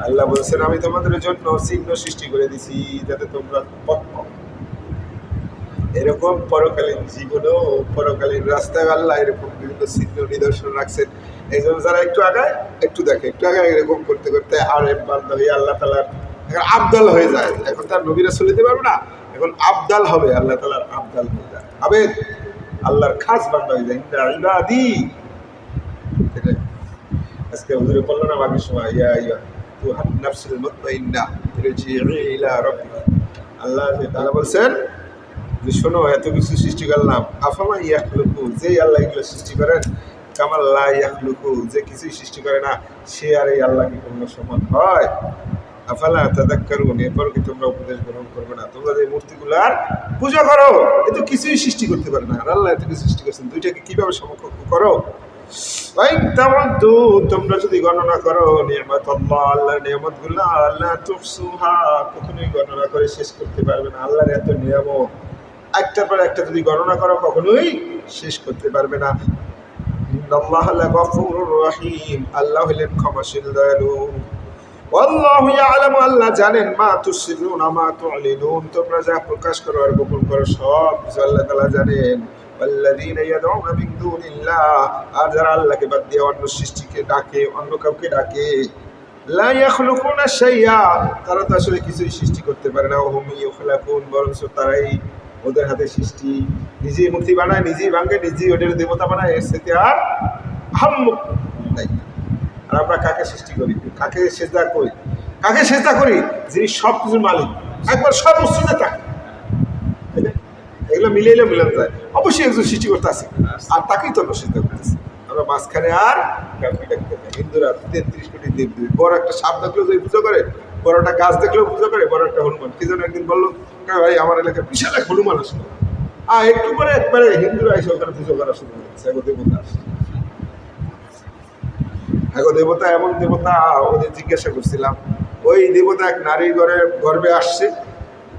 আল্লাহ বলছেন আমি তোমাদের জন্য চিহ্ন সৃষ্টি করে দিছি যাতে তোমরা পথ পাও। এরকম পরকালীন জীবনেও পরকালীন রাস্তায় আল্লাহ এরকম বিভিন্ন চিহ্ন নিদর্শন রাখছেন। এই জন্য যারা একটু আগায় একটু দেখে, একটু আগায় এরকম করতে করতে আর বান্দা হয়ে আল্লাহ তাআলার আবদাল হয়ে যায়। এখন তার নবী রাসূল দিতে পারবে না, এখন আবদাল হবে, আল্লাহ তাআলার আবদাল হয়ে যায়, আবেদ আল্লাহর খাস বান্দা হয়ে যায়। ইন্না ইবাদি, আজকে হুজুরে বললো না বাকি সময় ইয়া ইয়া তুহান নাফসুল মুতমাইন্না ইরজিই ইলা রাব্বিকা। আল্লাহ তাআলা বলছেন যে শোনো এত কিছু সৃষ্টি করলাম, আফামা ইয়াখলুকু, যে আল্লাহ এগুলো সৃষ্টি করেন, কামাল লা ইয়াখলুকু, যে কিছুই সৃষ্টি করে না, সে আর এই আল্লাহ কি কোনো সমান হয়? আফালা তাযাক্কারুন, এরপর কি তোমরা উপদেশ গ্রহণ করবে না? তোমরা যে মূর্তিগুলার পূজা করো এ তো কিছুই সৃষ্টি করতে পারে না, আর আল্লাহ এত কিছু সৃষ্টি করছেন, দুইটাকে কিভাবে সমকক্ষ করো? তোমরা যদি গণনা করো নিয়ামতাল্লাহ, আল্লাহর নিয়ামতগুলো, আল্লাহ তুহসুহা, কখনোই গণনা করে শেষ করতে পারবে না। আল্লাহর এত নিয়ামত একটার পর একটা যদি গণনা করো কখনোই শেষ করতে পারবে না। ইন্নাল্লাহা লাগফুরুর রহিম, আল্লাহ হলেন ক্ষমাশীল দয়ালু। আল্লাহু ইয়ালামু, আল্লাহ জানেন, মা তুসিরুনা মা তু'লিনুন, তোমরা যা প্রকাশ করো আর গোপন করো সব কিছু আল্লাহ তাআলা জানেন। ওয়াল্লাযীনা ইয়াদউনা মিন দুনিল্লাহ, আর যারা আল্লাহকে বাদ দিয়ে অন্য সৃষ্টিকে ডাকে, অন্য কাউকে ডাকে, লা ইয়াখলুকুনা শাইআ, তারা তো আসলে কিছুই সৃষ্টি করতে পারে না। ওহুম ইউখলাকুন, বরঞ্চ তারাই, ওদের হাতে সৃষ্টি, নিজেই মূর্তি বানায়, নিজেই ভাঙে, নিজেই ওদের দেবতা বানায়, এর সাথে আর হাম্মুক নাই। আর আমরা কাকে সৃষ্টি করি, কাকে সেজদা করি? কাকে সেজদা করি? যিনি সব কিছুর মালিক, একবার সব বস্তুতে থাকে। এগুলো মিলাইলে মিলানো যায়, অবশ্যই একজন সৃষ্টি করতে আছে, আর তাকেই তো আমরা সেজদা করতেছি। ওরা মাঝখানে আর কাউকে ডাকতে নেই। হিন্দুরা 33 কোটি দেবদেবী, বড় একটা সাপ দেখলেও যে পুজো করে, বড় একটা গাছ দেখলেও পুজো করে, বড় একটা হনুমান। কি যেন একদিন বললো, ভাই আমার এলাকায় বিশাল এক হনুমান আসলো, একটু পরে একবারে হিন্দুরা এসে ওখানে পুজো করা শুরু করেছে। দেবতা দেবতা এমন দেবতা, ওদের জিজ্ঞাসা করছিলাম, ওই দেবতা এক নারীর গর্ভে আসছে,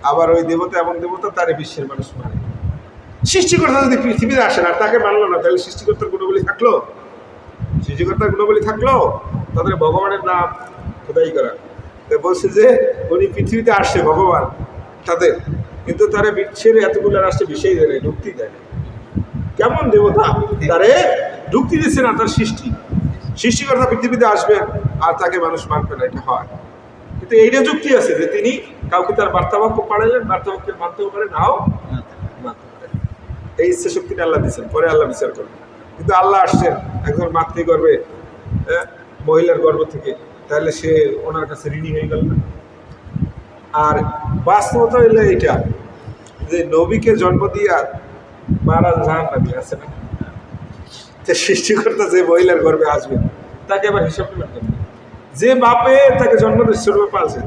আবার ওই দেবতা এমন দেবতা তার বিশ্বের মানুষ মানে। সৃষ্টিকর্তা যদি পৃথিবীতে আসে না, তাকে মানলো না, তাহলে সৃষ্টিকর্তার গুণবলী থাকলো? সৃষ্টিকর্তার গুণবলী থাকলো? তাদের ভগবানের নাম খোদাই করা। বলছে যে উনি পৃথিবীতে আসছে ভগবান তাদের, কিন্তু তারা বিশ্বের এতগুলো রাষ্ট্রে বিষয় দেয়, ঢুকতেই দেয় না। কেমন দেবতা? তারে ঢুকতে দিচ্ছে না। তার সৃষ্টিকর্তা পৃথিবীতে আসবেন আর তাকে মানুষ মানবে না, এটা হয়। কিন্তু এইটা যুক্তি আছে যে তিনি কাউকে তার বার্তাবাক্য পাঠালেন, বার্তাবাক্য মানতেও পারে, নাও মানতে পারে। এই ইচ্ছা শক্তিটা আল্লাহ দিচ্ছেন, পরে আল্লাহ বিচার করবেন। কিন্তু আল্লাহ আসছেন একজন মাতৃগর্ভে, মহিলার গর্ভ থেকে, তাহলে সে ওনার কাছে ঋণী হয়ে গেল না? আর বাস্তবতা হইলে এইটা যে নবীকে জন্ম দিয়া মারা জাহান্নামী আছে না, সৃষ্টিকর্তা যে মহিলার গর্ভে আসবে তাকে আবার হিসাব নেবেন কেন? যে বাপে তাকে জন্ম দিচ্ছে পালছে,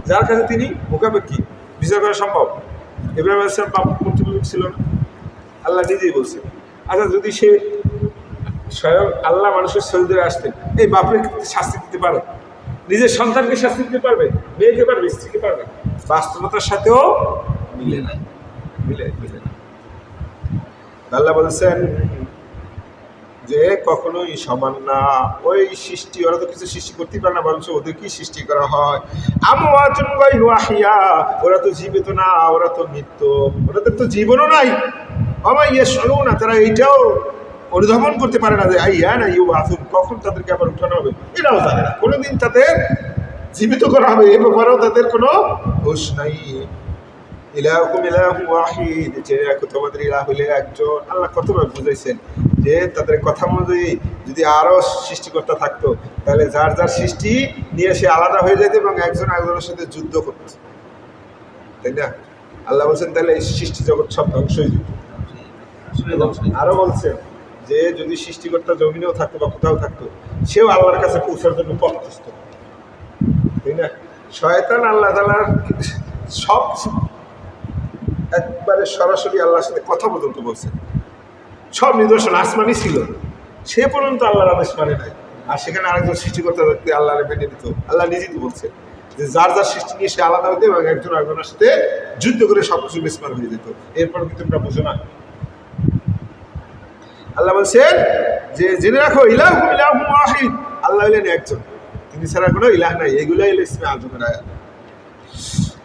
যার কাছে তিনি মুখাপেক্ষি, বিচার করা সম্ভব? ইব্রাহিম আলাইহিস সালাম বাপ কর্তৃপক্ষ ছিল না? আল্লাহ নিজেই বলছে। আচ্ছা, যদি সে স্বয়ং আল্লাহ মানুষের শরীরে আসতেন, এই বাপরে শাস্তি দিতে পারে? নিজের সন্তানকে শাস্তি দিতে পারবে? মেয়েকে পারবে? স্ত্রীকে পারবে? বাস্তবতার সাথেও মিলে না, মিলে না। আল্লাহ বলছেন যে কখনোই সমান না। ওই সৃষ্টি, ওরা তো কিছু সৃষ্টি করতে পারে না, বরঞ্চ ওদের কি সৃষ্টি করা হয়। আমওয়াতুন গায়রু আহইয়া, ওরা তো জীবিত না, ওরা তো মৃত্যু, ওদের তো জীবনও নাই। ওমা ইয়াশউরুনা, তারা এইটাও অনুধাবন করতে পারে না যে আইয়ানা ইউবাসুন, কখন তাদেরকে আবার উঠানো হবে, এটাও জানে না। কোনোদিন তাদের জীবিত করা হবে এ ব্যাপারেও তাদের কোনো হুঁশ নাই। ইলাহুকুম ইলাহু ওয়াহিদ, যে তোমাদের ইলাহ হইলে একজন। আল্লাহ কতবার বুঝাইছেন যে তাদের কথা অনুযায়ী যদি আরও সৃষ্টিকর্তা থাকতো, তাহলে যার যার সৃষ্টি নিয়ে সে আলাদা হয়ে যেত এবং একজন একজনের সাথে যুদ্ধ করত, তাই না? আল্লাহ বলছেন তাহলে এই সৃষ্টি জগৎ সব ধ্বংস হয়ে যেত। আরও বলছেন যে যদি সৃষ্টিকর্তা জমিনেও থাকতো বা কোথাও থাকতো, সেও আল্লাহর কাছে পৌঁছার জন্য পথস্থ, তাই না? শয়তান আল্লাহ তাআলার সব একবারে সরাসরি আল্লাহর সাথে কথা পর্যন্ত বলছে, সব নিদর্শন আসমানি ছিল, সে পর্যন্ত আল্লাহর আদেশ মানে নাই। আর সেখানে আরেকজন সৃষ্টিকর্তা ব্যক্তি আল্লাহরে মেনে নিত। আল্লাহ নিজেই তো বলছে যে যার যার সৃষ্টি নিয়ে সে আলাদা হইতে এবং একজন আরেকজনের সাথে যুদ্ধ করে সব কিছু বিস্মার হয়ে যেত। এরপর কি তোমরা বুঝো না? আল্লাহ বলছেন যে জেনে রাখো, ইলাহুকুম ইলাহুম ওয়াহিদ, আল্লাহ হলেন একজন, তিনি ছাড়া কোনো ইলাহ নাই। এগুলাই হলো ইসমে আযমের আয়াত।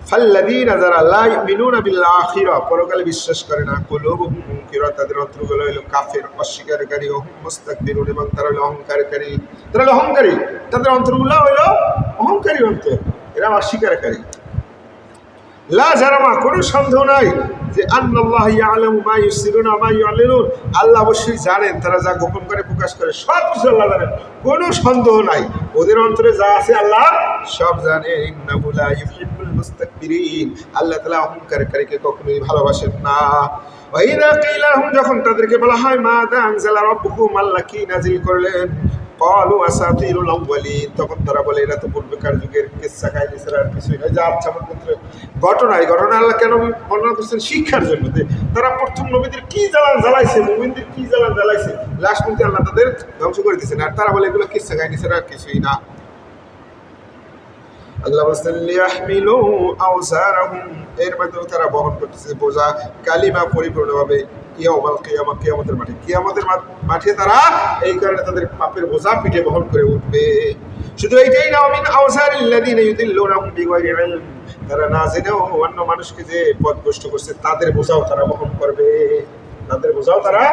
ফাল্লাযীনা, যারা লা ইউমিনুনা বিল আখিরা, পরকালে বিশ্বাস করে না, কুলুবুহুম মুনকিরা, তাদের অন্তরগুলো হলো কাফের, অস্বীকারী, ওহুম মুস্তাকবিরুন, এবং তারা হলো অহংকারী, তাদের অন্তরগুলো হলো অহংকারী অন্তর, এরা অস্বীকারী। লা জারামা, কোনো সন্দেহ নাই যে আন্নাল্লাহ ইয়ালামু মা ইউসিরুনা মা ইউআলিনুন, আল্লাহ অবশ্যই জানেন তারা যা গোপন করে প্রকাশ করে, সব কিছু আল্লাহ জানেন, কোনো সন্দেহ নাই। ওদের অন্তরে যা আছে আল্লাহ সব জানেন। ইন্নাহু লা ইউহিব্বুল মুস্তাকবিরিন, আল্লাহ তাআলা অহংকারীকে কখনোই ভালোবাসেন না। ওয়া ইযা কিলা লাহুম, যখন তাদেরকে বলা হয় মাযা আনজালা রাব্বুকুম, আল্লাহ কি নাযিল করলেন, ক্বালু আসাতিরুল আউয়ালিন, তখন তারা বলে এরা তো পূর্বেকার যুগের কিসসা কাহিনী ছাড়া আর কিছুই নয়। যা আচ্ছা ঘটনা আল্লাহ কেন বর্ণনা করছেন? শিক্ষার জন্য। তারা প্রথম নবীদের কি জ্বালাইছে, মুমিনদের কি জ্বালাইছে, লাস্ট পর্যন্ত আল্লাহ তাদের ধ্বংস করে দিয়েছেন। আর তারা বলে এগুলো কিসসা কাহিনী ছাড়া আর কিছুই না। আল্লাহ বলছেন লিয়াহমিলু আওজারহুম, এর মাধ্যমে তারা বহন করতেছে বোঝা, কালিমা পরিপূর্ণভাবে, ইয়াউমাল কিয়ামা, কিয়ামতের মাঠে। কিয়ামতের মাঠে তারা এই কারণে তাদের পাপের বোঝা পিঠে বহন করে উঠবে। শুধু এইটাই না, মিন আওজারিল্লাযীনা ইউদিল্লুনাহুম বিগাইরি ইলম, তারা না জেনেও অন্য মানুষকে যে পথভ্রষ্ট করছে তাদের বোঝাও তারা বহন করবে, তাদের বোঝাও তারা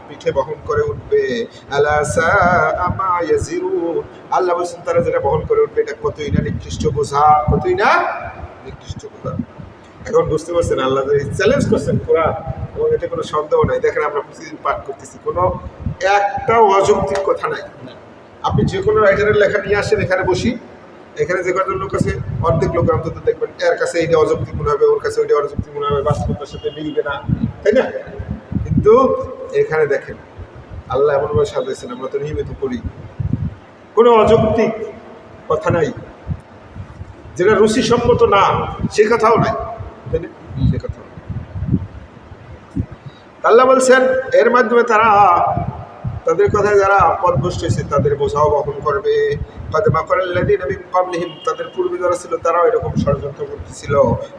পিঠে বহন করে উঠবে। আলা সাআ মা ইয়াজিরুন, আল্লাহ বলেন তারা যেটা বহন করে উঠবে এটা কতই না নিকৃষ্ট বোঝা, কতই না নিকৃষ্ট বোঝা। এখন বুঝতে পারছেন আল্লাহ যে চ্যালেঞ্জ করছেন কোরআন, এবং এটা কোনো সন্দেহ নাই। দেখেন আমরা প্রতিদিন পাঠ করতেছি, কোনো একটা অযৌক্তিক কথা নাই। আপনি যে কোনো রাইটারের লেখা নিয়ে আসেন, এখানে বসি, এখানে যে কজন লোক আছে অর্ধেক লোক অন্তত দেখবেন এর কাছে এইটা অযৌক্তিক মনে হবে, ওর কাছে ওইটা অযৌক্তিক মনে হবে, বাস্তবতার সাথে মিলবে না, তাই না? কিন্তু এখানে দেখেন আল্লাহ এমনভাবে সাজাইছেন আমরা তো নিয়মিত করি, কোনো অযৌক্তিক কথা নাই, যেটা রুচিসম্মত না সে কথাও নাই, তাই না? সে কথাও নাই। আল্লাহ বলছেন এর মাধ্যমে তারা তাদের কথায় যারা পথভ্রষ্ট হয়েছে তাদের বোঝাও বহন করবে। ফাতেমা করেন লাদিন নবী কাবলিহিম, তাদের পূর্বে যারা ছিল তারাও এরকম ষড়যন্ত্র করতেছিল।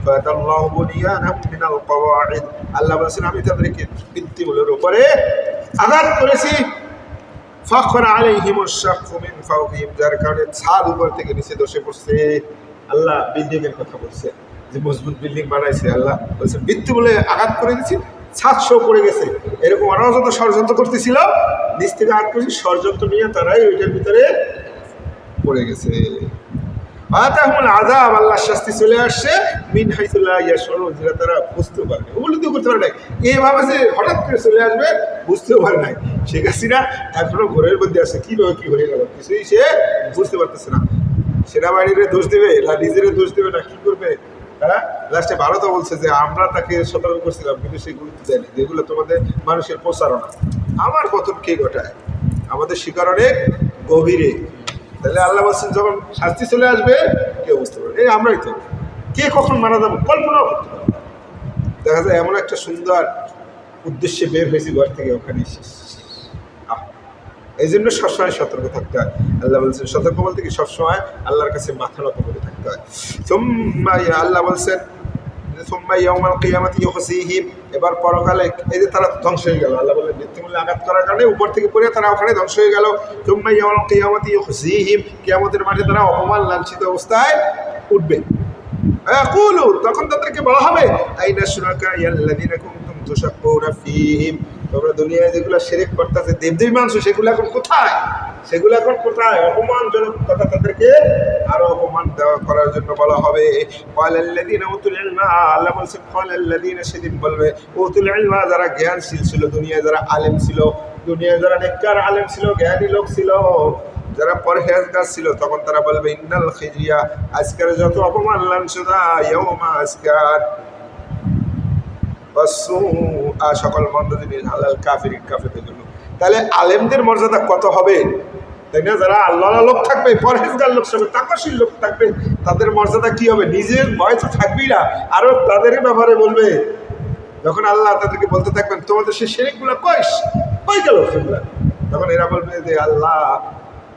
ফাতাল্লাহু বুনিয়ানাহুম মিনাল কওয়াইদ, আল্লাহ বলছেন আমি তাদেরকে ভিত্তিমূলের উপরে আঘাত করেছি। ফাখরা আলাইহিমুশ শাকফু মিন ফাওকিহিম, যার কারণে ছাদ উপর থেকে নিচে ধসে পড়ছে। আল্লাহ বিল্ডিং এর কথা বলছে যে মজবুত বিল্ডিং বানাইছে, আল্লাহ বলছে ভিত্তিমূলে আঘাত করে দিয়েছি, ছাদ সহ পড়ে গেছে। এরকম ওরাও যত ষড়যন্ত্র করতেছিল নিচ থেকে আঘাত করেছি, ষড়যন্ত্র নিয়ে তারাই ওইটার ভিতরে পড়ে গেছে। আযাব, আল্লাহর শাস্তি চলে আসছে মিন হাইসু লা ইয়াশউরুন, যেটা তারা বুঝতে পারে না, উপলব্ধি করতে পারে না। এইভাবে যে হঠাৎ করে চলে আসবে বুঝতেও পারে নাই। শেখ হাসিনা এখনো ঘরের মধ্যে আছে, কীভাবে কী হয়ে গেল কিছুই সে বুঝতে পারতেছে না। সেনাবাহিনীর দোষ দেবে না, নিজের দোষ দেবে না, কী করবে? হ্যাঁ, লাস্টে ভারতও বলছে যে আমরা তাকে সতর্ক করছিলাম কিন্তু সে গুরুত্ব দেয়নি, যেগুলো তোমাদের মানুষের প্রচারণা। আমার পতন কে ঘটায়? আমাদের শিকার অনেক গভীরে। তাহলে আল্লাহ বলছেন যখন শাস্তি চলে আসবে কেউ বুঝতে পারবে, এই আমরাই তো, কে কখন মারা যাবো কল্পনাও করতে পারবে। দেখা যায় এমন একটা সুন্দর উদ্দেশ্যে বের হয়েছি ঘর থেকে, ওখানে এই জন্য সবসময় সতর্ক থাকতে হয়। আল্লাহ বলছেন সতর্ক বলতে কি সবসময় আল্লাহর কাছে মাথা নত করে থাকতে হয়। আল্লাহ বলছেন এবার পরকালে এই যে তারা ধ্বংস হয়ে গেল, আল্লাহ বললেন ভিত্তিমূল্যে আঘাত করার কারণে উপর থেকে পড়ে তারা ওখানে ধ্বংস হয়ে গেল। কিয়ামতের মাঠে তারা অপমান লাঞ্ছিত অবস্থায় উঠবে। তখন তাদেরকে বলা হবে আইনা শুরাকায়াল্লাযীনা কুনতুম তুশাক্কুনা ফীহিম, তোমরা দুনিয়ায় যেগুলো শিরক করতেছে দেবদেবী মানুষ, সেগুলো এখন কোথায়? সেগুলো এখন কোথায়? অপমানজনক কথা তাদেরকে আরো অপমান দেওয়া করার জন্য বলা হবে। ক্বালাল্লাযীনা উতুল ইলমা, আল্লাহ বলছেন ক্বালাল্লাযীনা, সেদিন বলবে উতুল ইলমা, যারা জ্ঞানশীল ছিল দুনিয়ায়, যারা আলেম ছিল দুনিয়ায়, যারা নেককার আলেম ছিল, জ্ঞানী লোক ছিল, যারা পরহেজগার ছিল, তখন তারা বলবে ইন্নাল খিজিয়া, আজকের যত অপমান লাঞ্ছনা, ইয়াউমা আজকার, সকল মন্দ জিনিস হালাল কাফিরিন, কাফেরদের জন্য। তাহলে আলেমদের মর্যাদা কত হবে, তাই না? যারা আল্লাহ লোক থাকবে, পরহেজগার লোক থাকবে, তাকশীল লোক থাকবে, তাদের মর্যাদা কি হবে? নিজের ভয় তো থাকবেই না, আরো তাদের ব্যাপারে বলবে। যখন আল্লাহ তাদেরকে বলতে থাকবেন তোমাদের সেই শিরকগুলো কই গেল সেগুলা, তখন এরা বলবে যে আল্লাহ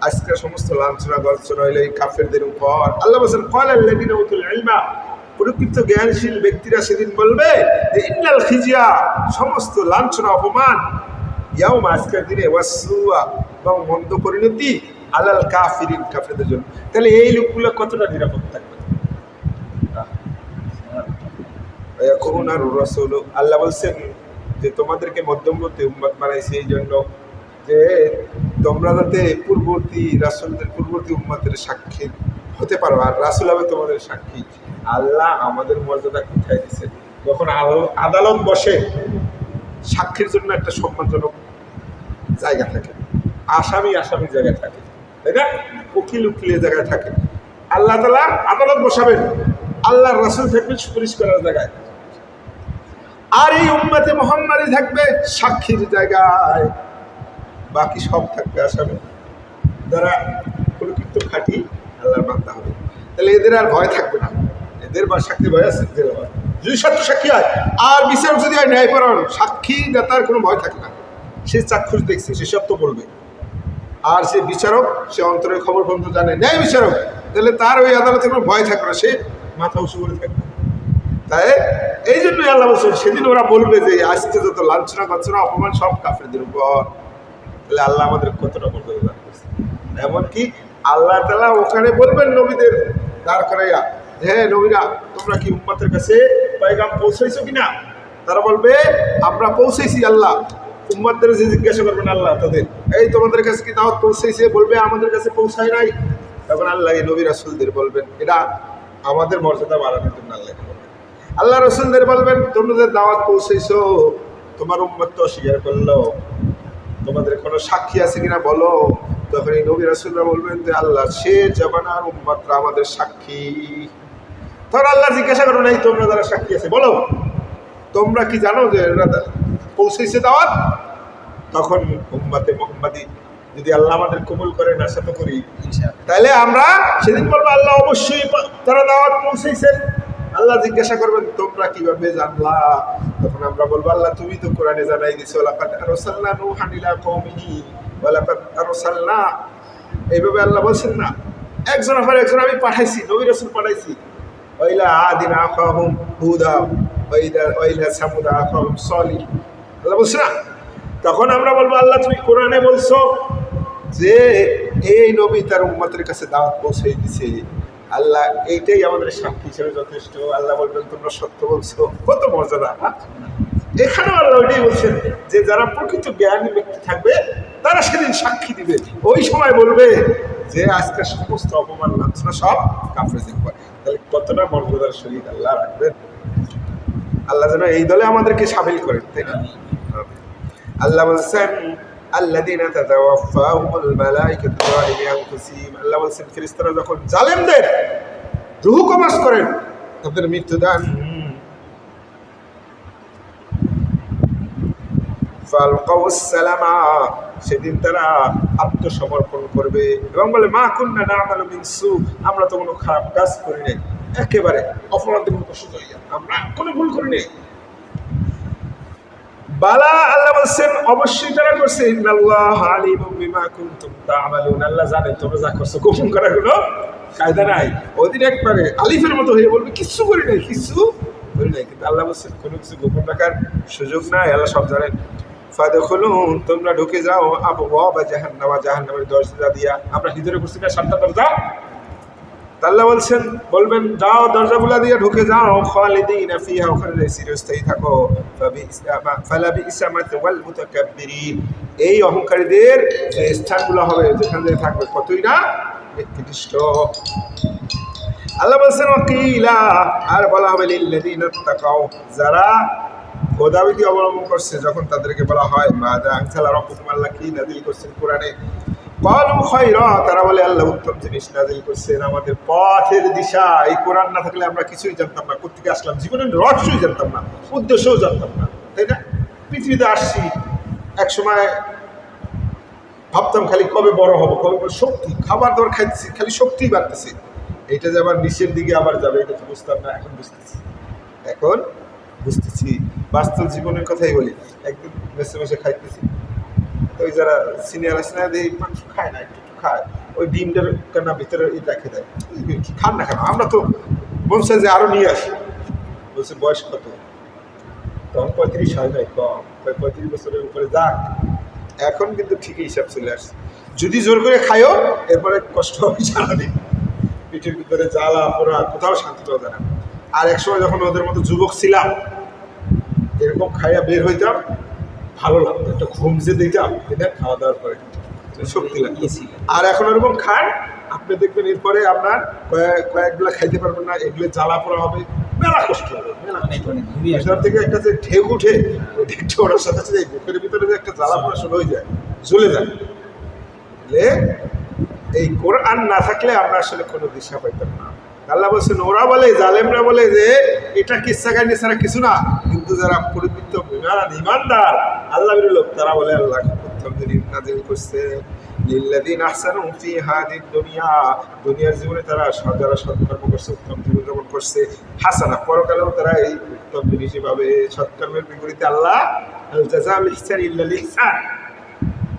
আজকে সমস্ত লাঞ্ছনা গর্জনা হইলে এই কাফেরদের উপর। আল্লাহ বলছেন ক্বালাল্লাযীনা উতুল ইলমা, প্রকৃত জ্ঞানশীল ব্যক্তিরা সেদিন বলবে যে ইন্নাল খিজিয়া, সমস্ত লাঞ্ছনা অপমান, ইয়াউমা, আজকের দিনে, ওয়াসুয়া, এবং মন্দ পরিণতি, আলাল কাফিরিন, কাফেরদের জন্য। তাহলে এই লোকগুলো কতটা নিরাপদ থাকবে? আল্লাহ বলছেন যে তোমাদেরকে মধ্যমবর্তী উম্মত বানাইছে এই জন্য যে তোমরা যাতে পূর্ববর্তী রাসূলদের, পূর্ববর্তী উম্মতের সাক্ষী হতে পারো, আর রাসূল হবে তোমাদের সাক্ষী। আল্লাহ আমাদের মর্যাদা কোথায় দিচ্ছে? যখন আদালত বসে সাক্ষীর জন্য একটা সম্মানজনক জায়গা থাকে, আসামি জায়গায় থাকে, তাই না? উকিলের জায়গায় থাকে। আল্লাহ তাআলা আদালত বসাবেন, আল্লাহর রাসূল থাকবে সুপারিশ করার জায়গায়, আর এই উম্মতে মুহাম্মাদি থাকবে সাক্ষীর জায়গায়, বাকি সব থাকবে আসামি, যারা প্রকৃত খাঁটি আল্লাহর বান্দা হবে। তাহলে এদের আর ভয় থাকবে না, এদের বা সাক্ষী ভয় আছে, যদি সত্য সাক্ষী হয় আর বিচারক যদি হয় ন্যায়পরায়ণ, সাক্ষী দাতার কোনো ভয় থাকে না। সে চাক্ষুষ দেখছে, সে সত্য বলবে। আর সে বিচারক, সে অন্তরের খবর পর্যন্ত জানে, ন্যায় বিচারক, তাহলে তার ওই আদালতে কোনো ভয় থাকবে না, সে মাথা উঁচু করে থাকবে। তাই এই জন্যই আল্লাহ বলছেন সেদিন ওরা বলবে যে আজকে যত লাঞ্ছনা গঞ্ছনা অপমান সব কাফেরদের উপর। তাহলে আল্লাহ আমাদের কতটা মর্যাদা করছে। এমনকি আল্লাহ তাআলা ওখানে বলবেন নবীদের দাঁড় করাইয়া, হ্যাঁ নবীরা তোমরা কি উম্মতের কাছে পয়গাম পৌঁছাইছো কিনা? তারা বলবে আমরা পৌঁছেছি। আল্লাহ উম্মতদের যে জিজ্ঞাসা করবেন আল্লাহ তাদের, এই তোমাদের কাছে কি দাওয়াত পৌঁছাইছে? বলবে আমাদের কাছে পৌঁছায় নাই। তখন আল্লাহ এই নবী রাসূলদের বলবেন, এটা আমাদের মর্যাদা বাড়ানোর জন্য আল্লাহ বলবেন। আল্লাহ রাসূলদের বলবেন তোমাদের দাওয়াত পৌঁছাইছো, তোমার উম্মত তো অস্বীকার করলো, তোমাদের কোনো সাক্ষী আছে কিনা বলো। তখন এই নবী রাসূলরা বলবেন যে আল্লাহ সে জামানার উম্মতরা আমাদের সাক্ষী। তখন আল্লাহ জিজ্ঞাসা করো নাই তোমরা যারা সাক্ষী আছে বলো, তোমরা কি জানো যে এরা পৌঁছেছে দাওয়াত? তখন উম্মতে মুহাম্মাদি যদি আল্লাহ আমাদের কবুল করে না সাথে করি তাহলে আমরা সেদিন বলবো আল্লাহ অবশ্যই তারা দাওয়াত পৌঁছেছেন। আল্লাহ জিজ্ঞাসা করবেন তোমরা কিভাবে জানলা? তখন আমরা বলবো আল্লাহ তুমি তো কোরআনে জানাই দিছো, লাকাদ আরসালনা নূহান ইলা কওমিহি ওয়া লাকাদ আরসালনা, এইভাবে আল্লাহ বলছেন না একজন আবার একজন আমি পাঠাইছি, নবী রাসূল পাঠাইছি। ওয়াইলা আদিন আখাহুম হুদা ওয়াইলা সামুদা আখাহুম সালিহ, আল্লাহ বলছে না। তখন আমরা বলবো আল্লাহ তুমি কোরআনে বলছো যে এই নবী তার উম্মতের কাছে দাওয়াত পৌঁছে দিছে, আল্লাহ এইটাই আমাদের সাক্ষী হিসেবে যথেষ্ট। আল্লাহ বলবেন তোমরা সত্য বলছো, কত মর্যাদা। এখানেও আল্লাহ ওইটাই বলছেন যে যারা প্রকৃত জ্ঞানী ব্যক্তি থাকবে তারা সেদিন সাক্ষী দিবে, ওই সময় বলবে যে আজকে সমস্ত অপমান লাঞ্ছনা সব কাফেরদের করে। তাহলে কতটা মর্যাদার সহিত আল্লাহ রাখবেন। আল্লাহ যেন এই দলে আমাদেরকে সামিল করেন, তাই না? আল্লাহ বলছেন আল্লাযীনা তাতাওয়াফাহুমুল মালায়েকাতু যালিমি আনফুসিহিম, আল্লাহ বলছেন ফেরেশতারা যখন জালেমদের রূহ কবজ করেন তাদের মৃত্যুদান ফালকাউস সালামা, সেদিন তারা আত্মসমর্পণ করবে এবং বলে মা কুন্না না'মালু মিন সু, আমরা তো কোনো খারাপ কাজ করি নাই, একেবারে অপরাধের মতো সোজা, আমরা কোনো ভুল করি নাই। বালা, আল্লাহ বলছেন অবশ্যই তারা করছে। ইন্নাল্লাহা আলিমুম বিমা কুনতুম তা'মালুন, আল্লাহ জানেন তোমরা যা করছো, গোপন করার কোনো কায়দা নাই। ওদিন একবারে আলিফের মতো হয়ে বলবে কিচ্ছু করি নাই, কিচ্ছু করি নাই, কিন্তু আল্লাহ বলছেন কোনো কিছু গোপন রাখার সুযোগ নাই, আল্লাহ সব জানেন। ফাদখুলুন, তোমরা ঢুকে যাও আবওয়াবা জাহান্নাম, জাহান্নামের দরজা দিয়া। আমরা ভিতরে করছি না 7টা দরজা, আল্লাহ বলছেন বলবেন যাও দরজাগুলা দিয়ে ঢুকে যাও, খালিদিনা ফিহা, ওখানে চিরস্থায়ী থাকো। ফালাবিসা মাতওয়াল মুতাকাব্বিরিন, এই অহংকারীদের যে স্থানগুলো হবে যেখানে থাকবে কতই না নিকৃষ্ট। আল্লাহ বলছেন ওয়াকিলা, আর বলা হবে লিল্লাযিনা তাকাও, যারা খোদাবিধি অবলম্বন করছে, যখন তাদেরকে বলা হয় মাযা আনজালা রাব্বুকুম, আল্লাহ কি নাযিল করছেন কোরআনে, ক্বালু খায়রা, তারা বলে আল্লাহ উত্তম জিনিস নাযিল করছেন, আমাদের পথের দিশা। এই কোরআন না থাকলে আমরা কিছুই জানতাম না, কোত্থেকে আসলাম, জীবনের রহস্যই জানতাম না, উদ্দেশ্যও জানতাম না, তাই না? পৃথিবীতে আসছি, এক সময় ভাবতাম খালি কবে বড় হবো, কবে শক্তি, খাবার দাবার খাইতেছি, খালি শক্তিই বাড়তেছে। এইটা যে আবার নিচের দিকে আবার যাবে এটা তো বুঝতাম না, এখন বুঝতেছি, এখন বুঝতেছি। বাস্তব জীবনের কথাই বলি, একদিন মেসে মেসে খাইতেছি, ওই যারা সিনিয়র আছে না, এই মানুষ খায় না, একটু খায়, ওই ডিমটার কেনা ভিতরে রেখে দেয়, খান না কেন? আমরা তো মন চাই যে আরো নিয়ে আসি। বলছে বয়স কত? তখন 35 হয় নাই, কম 35 বছরের উপরে যাক, এখন কিন্তু ঠিকই হিসাব চলে আসছে। যদি জোর করে খায়ও এরপরে কষ্ট হবে সারাদিন, পিঠের ভিতরে জ্বালা পোড়া, কোথাও শান্তি পাওয়া যায় না। আর একসময় যখন ওদের মতো যুবক ছিলাম, এরকম খাইয়া বের হইতাম, ভালো লাগতো, একটা ঘুম যে দিতাম, এটা খাওয়া দাওয়ার পরে শক্তি লাগতো। আর এখন ওরকম খান, আপনি দেখবেন এরপরে আপনার কয়েকগুলা খাইতে পারবেন না, এগুলো জ্বালা পোড়া হবে, মেলা কষ্ট হবে, মেলা এটার থেকে একটা যে ঢেউ উঠে, ওই ঢেউটা ওঠার সাথে সাথে বুকের ভিতরে যে একটা জ্বালা পোড়া শুরু হয়ে যায়, জ্বলে যায়। এই কোরআন না থাকলে আমরা আসলে কোনো দিশা পাইতাম না। আল্লাহ বলছেন ওরা বলে, জালেমরা বলে যে এটা কিচ্ছা কাহিনী ছাড়া কিছু না, কিন্তু যারা পরিবৃত্ত ইমানদার আল্লাহর লোক, তারা বলে আল্লাহ উত্তম জিনিস নাযিল করছে লিল্লাযিনা আহসানু ফি হাদিদ দুনিয়া, দুনিয়ার জীবনে তারা যারা সৎকর্ম করছে, উত্তম জীবনযাপন করছে, হাসানা, পরকালেও তারা এই উত্তম জিনিস পাবে। সৎকর্মের বিপরীতে আল্লাহ আল জাযাউল ইহসান ইল্লাল ইহসান,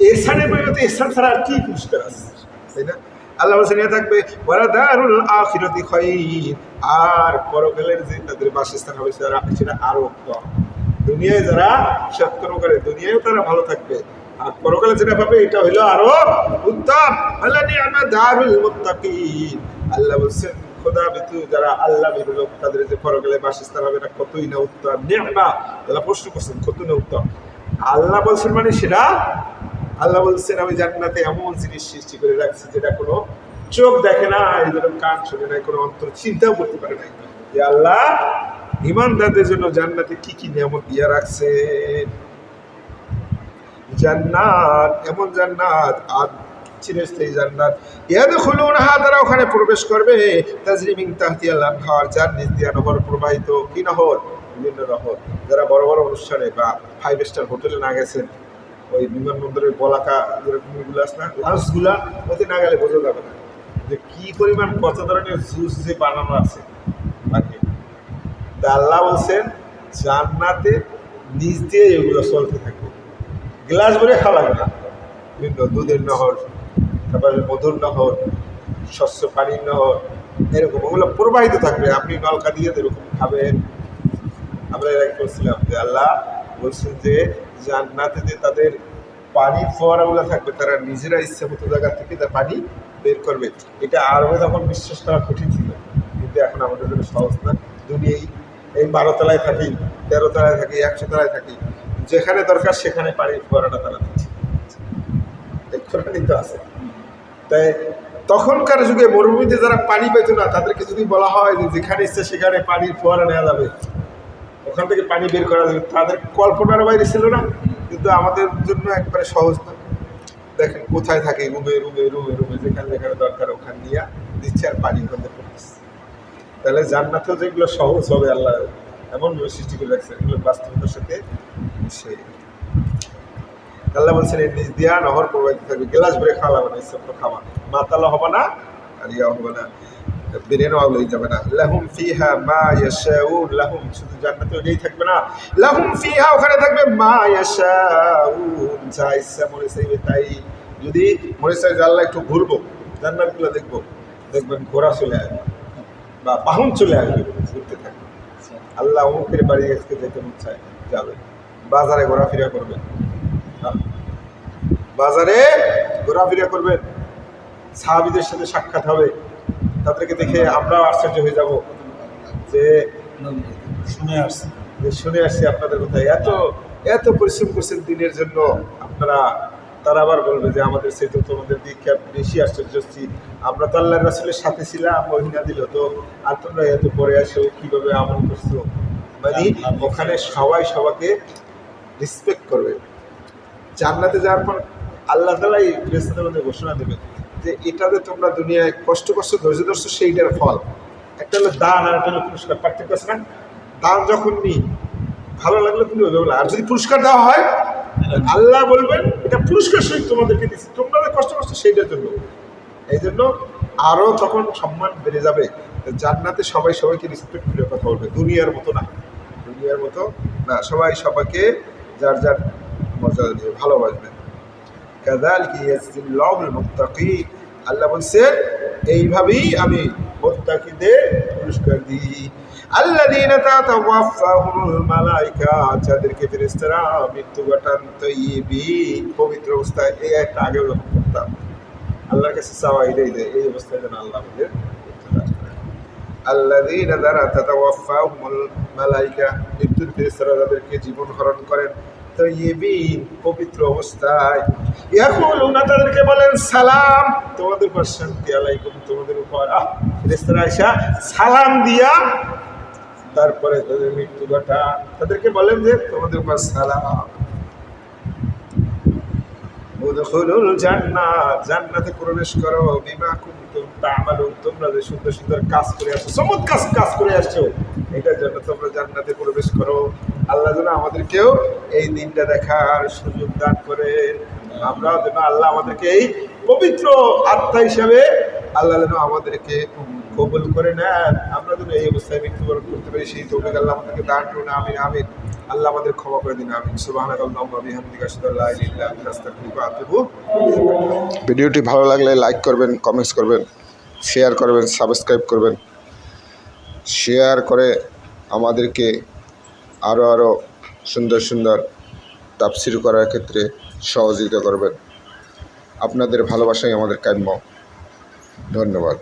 ইহসানের পরিবর্তে ইহসান ছাড়া আর কি পুরস্কার আছে, তাই না? আল্লাহ বলছেন এ থাকবে ওয়ালাদারুল আখিরাতি খায়র, আর পরকালের যে তাদের বাসস্থান হবে সেটা আরো উত্তম। দুনিয়ায় যারা সৎকর্ম করে দুনিয়ায়ও তারা ভালো থাকবে, আর পরকালে যেটা পাবে এটা হইলো আরো উত্তম। আল্লাহ নি'মা দারুল মুত্তাকিন, আল্লাহ বলছেন খোদা বিতু যারা আল্লাহ ভীরু লোক, তাদের যে পরকালে বাসস্থান হবে এটা কতই না উত্তম। নি'মা, আল্লাহ প্রশ্ন করছেন কত না উত্তম। আল্লাহ বলছেন মানে সেটা, আল্লাহ বলছেন আমি জান্নাতে এমন জিনিস সৃষ্টি করে রাখছি যেটা কোনো চোখ দেখে না, এই জন্য কান শুনে নাই, কোনো অন্তর চিন্তাও করতে পারে নাই, যে আল্লাহ ইমানদারদের জন্য জান্নাতে কি কি নিয়ামত দিয়ে রাখছে। জান্নাত, এমন জান্নাত, আর চিরস্থায়ী জান্নাত, ইয়াদখুলুনহা, তারা ওখানে প্রবেশ করবে, তাজরি মিন তাহতিহাল আনহার, যার নিচ দিয়ে নহর প্রবাহিত। কি নহর? বিভিন্ন নহর। যারা বড় বড় অনুষ্ঠানে বা 5 স্টার হোটেলে না গেছেন, ওই বিমানবন্দরের বলাকা যেরকমগুলো আছে না, লাঞ্চগুলা ওতে না গেলে বোঝা যাবে না যে কী পরিমাণ কত ধরনের জুস যে বানানো আছে। বাকি তা আল্লাহ বলছেন জান্নাতে নিজ দিয়ে এগুলো চলতে থাকবে, গ্লাস ভরে খাওয়া লাগবে না। বিভিন্ন দুধের নহর, তারপরে মধুর নহর, স্বচ্ছ পানির নহর, এরকম ওগুলো প্রবাহিত থাকবে, আপনি নলকা দিয়ে এরকম খাবেন। আমরা এর আগে বলছিলাম যে আল্লাহ বলছেন যে জান্নাতে যে তাদের পানির ফোয়ারাগুলো থাকবে, তারা নিজেরা ইচ্ছা মতো জায়গা থেকে তার পানি বের করবে। এটা আরবে তখন বিশ্বাস করা কঠিন ছিল, কিন্তু এখন আমাদের জন্য সহজ না। দুনিয়ায় এই 12 তলায় থাকি, 13 তলায় থাকি, 100 তলায় থাকি, যেখানে দরকার সেখানে পানির ফোয়ারাটা তারা দিচ্ছে, তো আছে। তাই তখনকার যুগে মরুভূমিতে যারা পানি পেত না, তাদেরকে যদি বলা হয় যে যেখানে ইচ্ছে সেখানে পানির ফোয়ারা নেওয়া যাবে, ওখান থেকে পানি বের করা যাবে, তাদের কল্পনার বাইরে ছিল না। কিন্তু আমাদের জন্য একবারে সহজ না। দেখেন কোথায় থাকে, রুমে রুমে রুমে রুমে যেখানে যেখানে দরকার ওখানে নিয়ে দিচ্ছে, আর পানি ওখান থেকে পড়তেছে। তাহলে জান্নাতেও যেগুলো সহজ হবে আল্লাহ এমনভাবে সৃষ্টি করে রাখছে, এগুলো বাস্তবতার সাথে মিশে। আল্লাহ বলছেন এর নিজ দিয়া নহর প্রবাহিত থাকবে, গ্লাস ভরে খাওয়া লাগবে না, ইচ্ছা খাওয়া, মাতালা হবে না আর ইয়া হবে না, বেরেনো হয়ে যাবে না। লাহুম ফিহা মা ইয়াশাউন, লাহুম শুধু জান্নাতে ওইটাই থাকবে না, লাহুম ফিহা ওখানে থাকবে মা ইয়াশাউন, যা ইচ্ছা মনে চাইবে তাই। যদি মনে চাই যে আল্লাহ একটু ঘুরবো, জান্নাতগুলো দেখবো, দেখবেন ঘোড়া চলে আসবে বা বাহন চলে আসবে, ঘুরতে থাকবে। আল্লাহ অমুকের বাড়ি আজকে যেতে মন চায় যাবে, বাজারে ঘোরাফেরা করবেন, বাজারে ঘোরাফেরা করবেন, সাহাবীদের সাথে সাক্ষাৎ হবে, তাদেরকে দেখে আমরাও আশ্চর্য হয়ে যাব যে শুনে আসছি আপনাদের কোথায় এত এত পরিশ্রম করছেন দিনের জন্য আপনারা। তারা আবার বলবে যে আমাদের সেই তো তোমাদের দিকে বেশি আশ্চর্য হচ্ছি, আমরা তো আল্লাহ রাসূলের সাথে ছিলাম, মহিনা দিল তো, আর তোমরা এত পরে আসো কীভাবে আমল করছো। মানে ওখানে সবাই সবাইকে রেসপেক্ট করবে। জান্নাতে যাওয়ার পর আল্লাহ তাআলা এই ফেরেশতাদের মধ্যে ঘোষণা দেবেন যে এটাতে তোমরা দুনিয়ায় কষ্ট করছো, ধৈর্য ধরছো, সেইটার ফল। একটা হলো দান আর একটা হলো পুরস্কার, পার্থক্য আছে না? দান যখন নিই ভালো লাগলো কিন্তু ওইভাবে, আর যদি পুরস্কার দেওয়া হয় আল্লাহ বলবেন এটা পুরস্কার সহিত তোমাদেরকে দিচ্ছি, তোমরা যে কষ্ট করছো সেইটার জন্য। এই জন্য আরও তখন সম্মান বেড়ে যাবে। জান্নাতে সবাই সবাইকে রেসপেক্ট করে কথা বলবে, দুনিয়ার মতো না, দুনিয়ার মতো না, সবাই সবাইকে যার যার মর্যাদা দিয়ে ভালোবাসবেন। কাযালিকা ইয়াজজিল্লাহুল মুত্তাকিন, আল্লাহ বলছেন এইভাবেই আমি মুত্তাকিদের পুরস্কার দিই। আল্লাযীনা তাতাওয়াফাহুমুল মালায়েকা, যাদেরকে ফেরেশতারা মৃত্যু ঘটান, তাইয়্যিবিন পবিত্র অবস্থায়। এই একটা আগেও যখন করতাম আল্লাহর কাছে চাওয়া এটাই দেয়, এই অবস্থায় যেন আল্লাহ আমাদের আল্লাযীনা যারা তাতাওয়াফাহুমুল মালায়েকা, মৃত্যুর ফেরেশতারা যাদেরকে জীবন হরণ করেন, তাইয়্যিবিন পবিত্র অবস্থায়, ইয়াকুলুনা তাদেরকে বলেন সালাম, তোমাদের উপর শান্তি, আলাইকুম তোমাদের উপর। ফেরেশতারা আয়েশা সালাম দিয়া তারপরে তাদের মৃত্যু ঘটান, তাদেরকে বলেন যে তোমাদের উপর সালাম। উদখুলুল জান্নাত, জান্নাতে প্রবেশ করো, বিমা কুনতুম তা'মালুন, তোমরা যে সুন্দর সুন্দর কাজ করে আসছো, চমৎকার কাজ করে আসছো, এটার জন্য তোমরা জান্নাতে প্রবেশ করো। আল্লাহ যেন আমাদেরকেও এই দিনটা দেখার সুযোগ দান করেন, আমরাও যেন আল্লাহ আমাদেরকে এই পবিত্র আত্মা হিসাবে আল্লাহ যেন আমাদেরকে কবুল করে নেন, আমরা যেন এই অবস্থায় মৃত্যুবরণ করতে পারি, সেই তৌফিক আল্লাহ আমাদেরকে দান করুন। আমিন আমিন। আল্লাহ আমাদের ক্ষমা করে দিন। আমিন। সুবহানাকাল্লাহুম্মা ওয়া বিহামদিকা আশহাদু আল্লা ইলাহা ইল্লা আনতা আস্তাগফিরুকা ওয়া আতুবু ইলাইক। ভিডিওটি ভালো লাগলে লাইক করবেন, কমেন্টস করবেন, শেয়ার করবেন, সাবস্ক্রাইব করবেন। শেয়ার করে আমাদেরকে আরও সুন্দর সুন্দর তাফসীর করার ক্ষেত্রে সহযোগিতা করবেন। আপনাদের ভালোবাসাই আমাদের কাম্য। ধন্যবাদ।